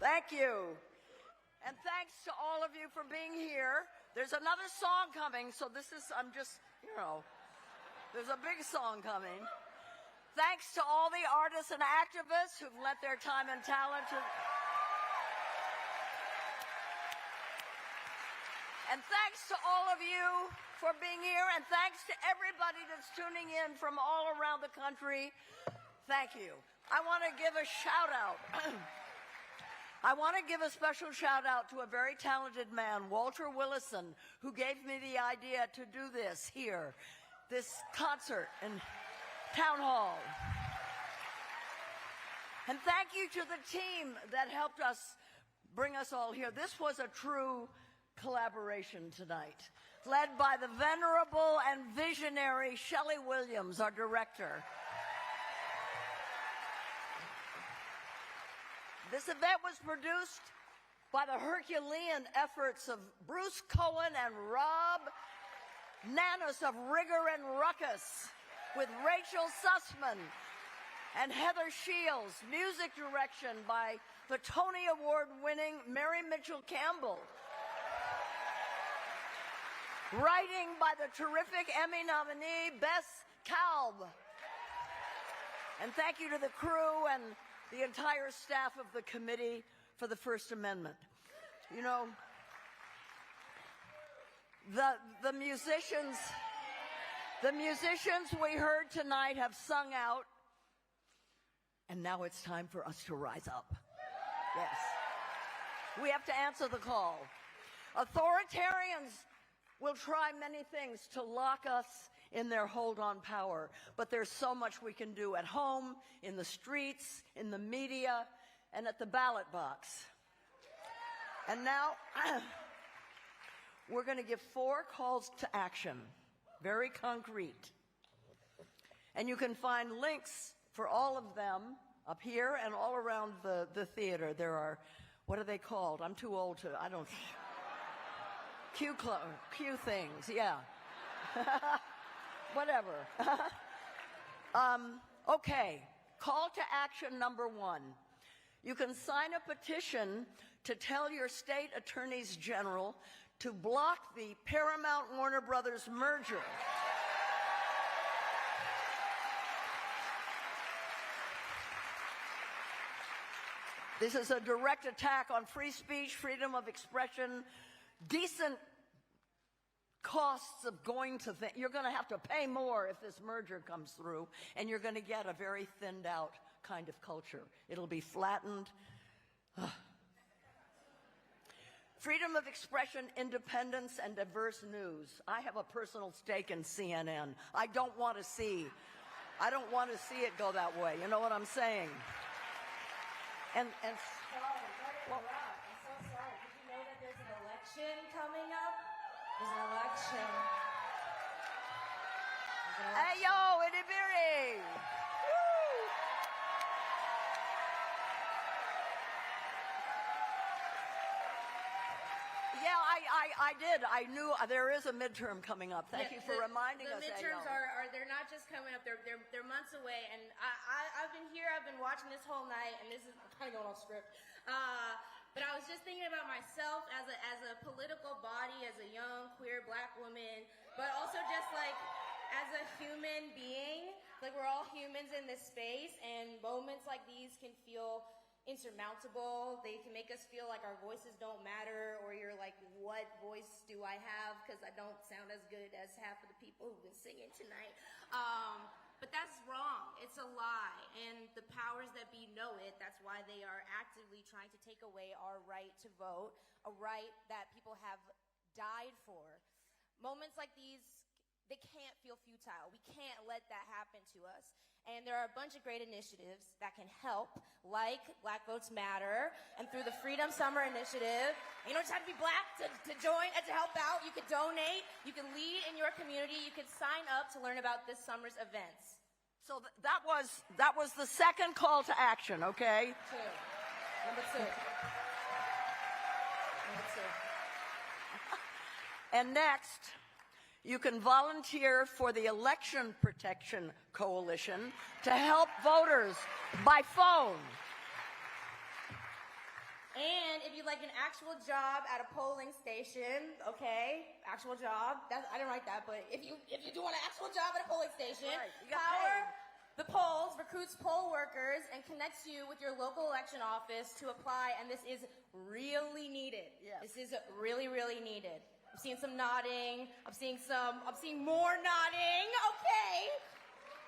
Thank you. And thanks to all of you for being here. There's another song coming, so this is, there's a big song coming. Thanks to all the artists and activists who've lent their time and talent to... And thanks to all of you for being here, and thanks to everybody that's tuning in from all around the country. Thank you. I want to give a shout out. I want to give a special shout out to a very talented man, Walter Willison, who gave me the idea to do this here, this concert in Town Hall. And thank you to the team that helped us bring us all here. This was a true collaboration tonight, led by the venerable and visionary Shelley Williams, our director. This event was produced by the Herculean efforts of Bruce Cohen and Rob Nanas of Rigor and Ruckus, with Rachel Sussman and Heather Shields. Music direction by the Tony Award-winning Mary Mitchell Campbell. Writing by the terrific Emmy nominee Bess Kalb. And thank you to the crew and the entire staff of the Committee for the First Amendment. You know, the musicians we heard tonight have sung out, and now it's time for us to rise up. Yes. We have to answer the call. Authoritarians will try many things to lock us in their hold on power, but there's so much we can do at home, in the streets, in the media, and at the ballot box. And now, we're going to give 4 calls to action, very concrete. And you can find links for all of them up here and all around the theater. There are, what are they called? I'm too old to, I don't... Q things, yeah. Whatever. Okay, call to action number 1. You can sign a petition to tell your state attorneys general to block the Paramount Warner Brothers merger. This is a direct attack on free speech, freedom of expression, decent costs of going to things. You're going to have to pay more if this merger comes through, and you're going to get a very thinned out kind of culture. It'll be flattened. Freedom of expression, independence, and diverse news. I have a personal stake in CNN. I don't want to see it go that way. You know what I'm saying? And well, I'm so sorry. Did you know that there's an election coming up? There's an election. Hey, yo, itty bitty. Yeah, I did. I knew there is a midterm coming up. Thank you for reminding us. The midterms they're not just coming up. They're months away. And I've been here. I've been watching this whole night. And this is kind of going off script. But I was just thinking about myself as a political body, as a young queer black woman, but also just like as a human being. Like, we're all humans in this space, and moments like these can feel insurmountable. They can make us feel like our voices don't matter, or you're like, what voice do I have? Because I don't sound as good as half of the people who've been singing tonight. But that's wrong. It's a lie. And the powers that be know it. That's why they are actively trying to take away our right to vote, a right that people have died for. Moments like these, they can't feel futile. We can't let that happen to us. And there are a bunch of great initiatives that can help, like Black Votes Matter, and through the Freedom Summer Initiative. You don't just have to be black to join and to help out. You can donate. You can lead in your community. You can sign up to learn about this summer's events. So that was the second call to action, okay? Number two. And next, you can volunteer for the Election Protection Coalition to help voters by phone. And if you'd like an actual job at a polling station, okay, actual job. I didn't write that, but if you do want an actual job at a polling station, Right, you got Power paid. the Polls recruits poll workers and connects you with your local election office to apply, and this is really needed. Yes. This is really, really needed. I'm seeing some nodding. I'm seeing more nodding. Okay.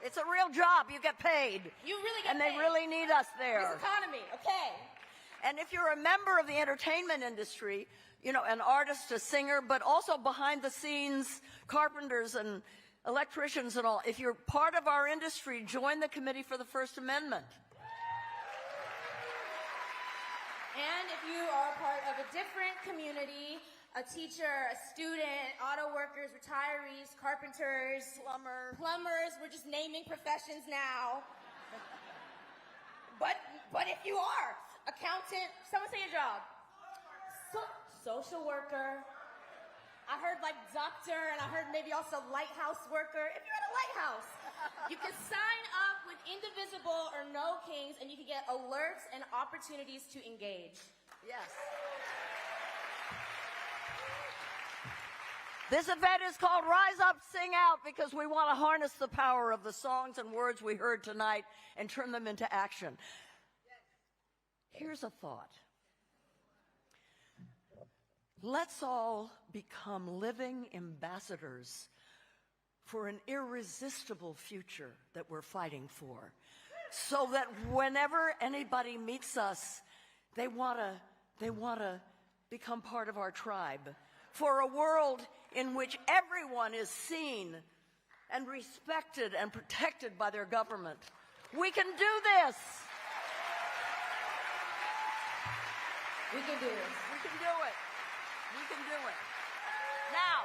It's a real job. You get paid. You really get and paid. they really need us there. This economy, okay. And if you're a member of the entertainment industry, you know, an artist, a singer, but also behind the scenes, carpenters and electricians and all, if you're part of our industry, join the Committee for the First Amendment. And if you are a part of a different community, a teacher, a student, auto workers, retirees, carpenters, plumbers, we're just naming professions now. But if you are, accountant, someone say a job. Social worker. I heard like doctor, and I heard maybe also lighthouse worker. If you're at a lighthouse, you can sign up with Indivisible or No Kings, and you can get alerts and opportunities to engage. Yes. This event is called Rise Up, Sing Out, because we want to harness the power of the songs and words we heard tonight and turn them into action. Here's a thought. Let's all become living ambassadors for an irresistible future that we're fighting for, so that whenever anybody meets us, they want to become part of our tribe, for a world in which everyone is seen and respected and protected by their government. We can do this. We can do this. We can do it. We can do it. Now,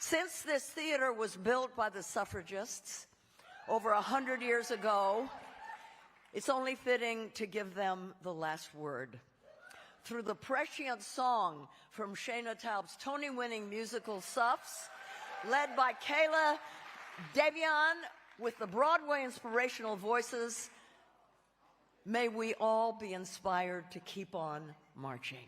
since this theater was built by the suffragists over 100 years ago, it's only fitting to give them the last word. Through the prescient song from Shana Taub's Tony-winning musical Suffs, led by Kayla Devian with the Broadway inspirational voices, may we all be inspired to keep on marching.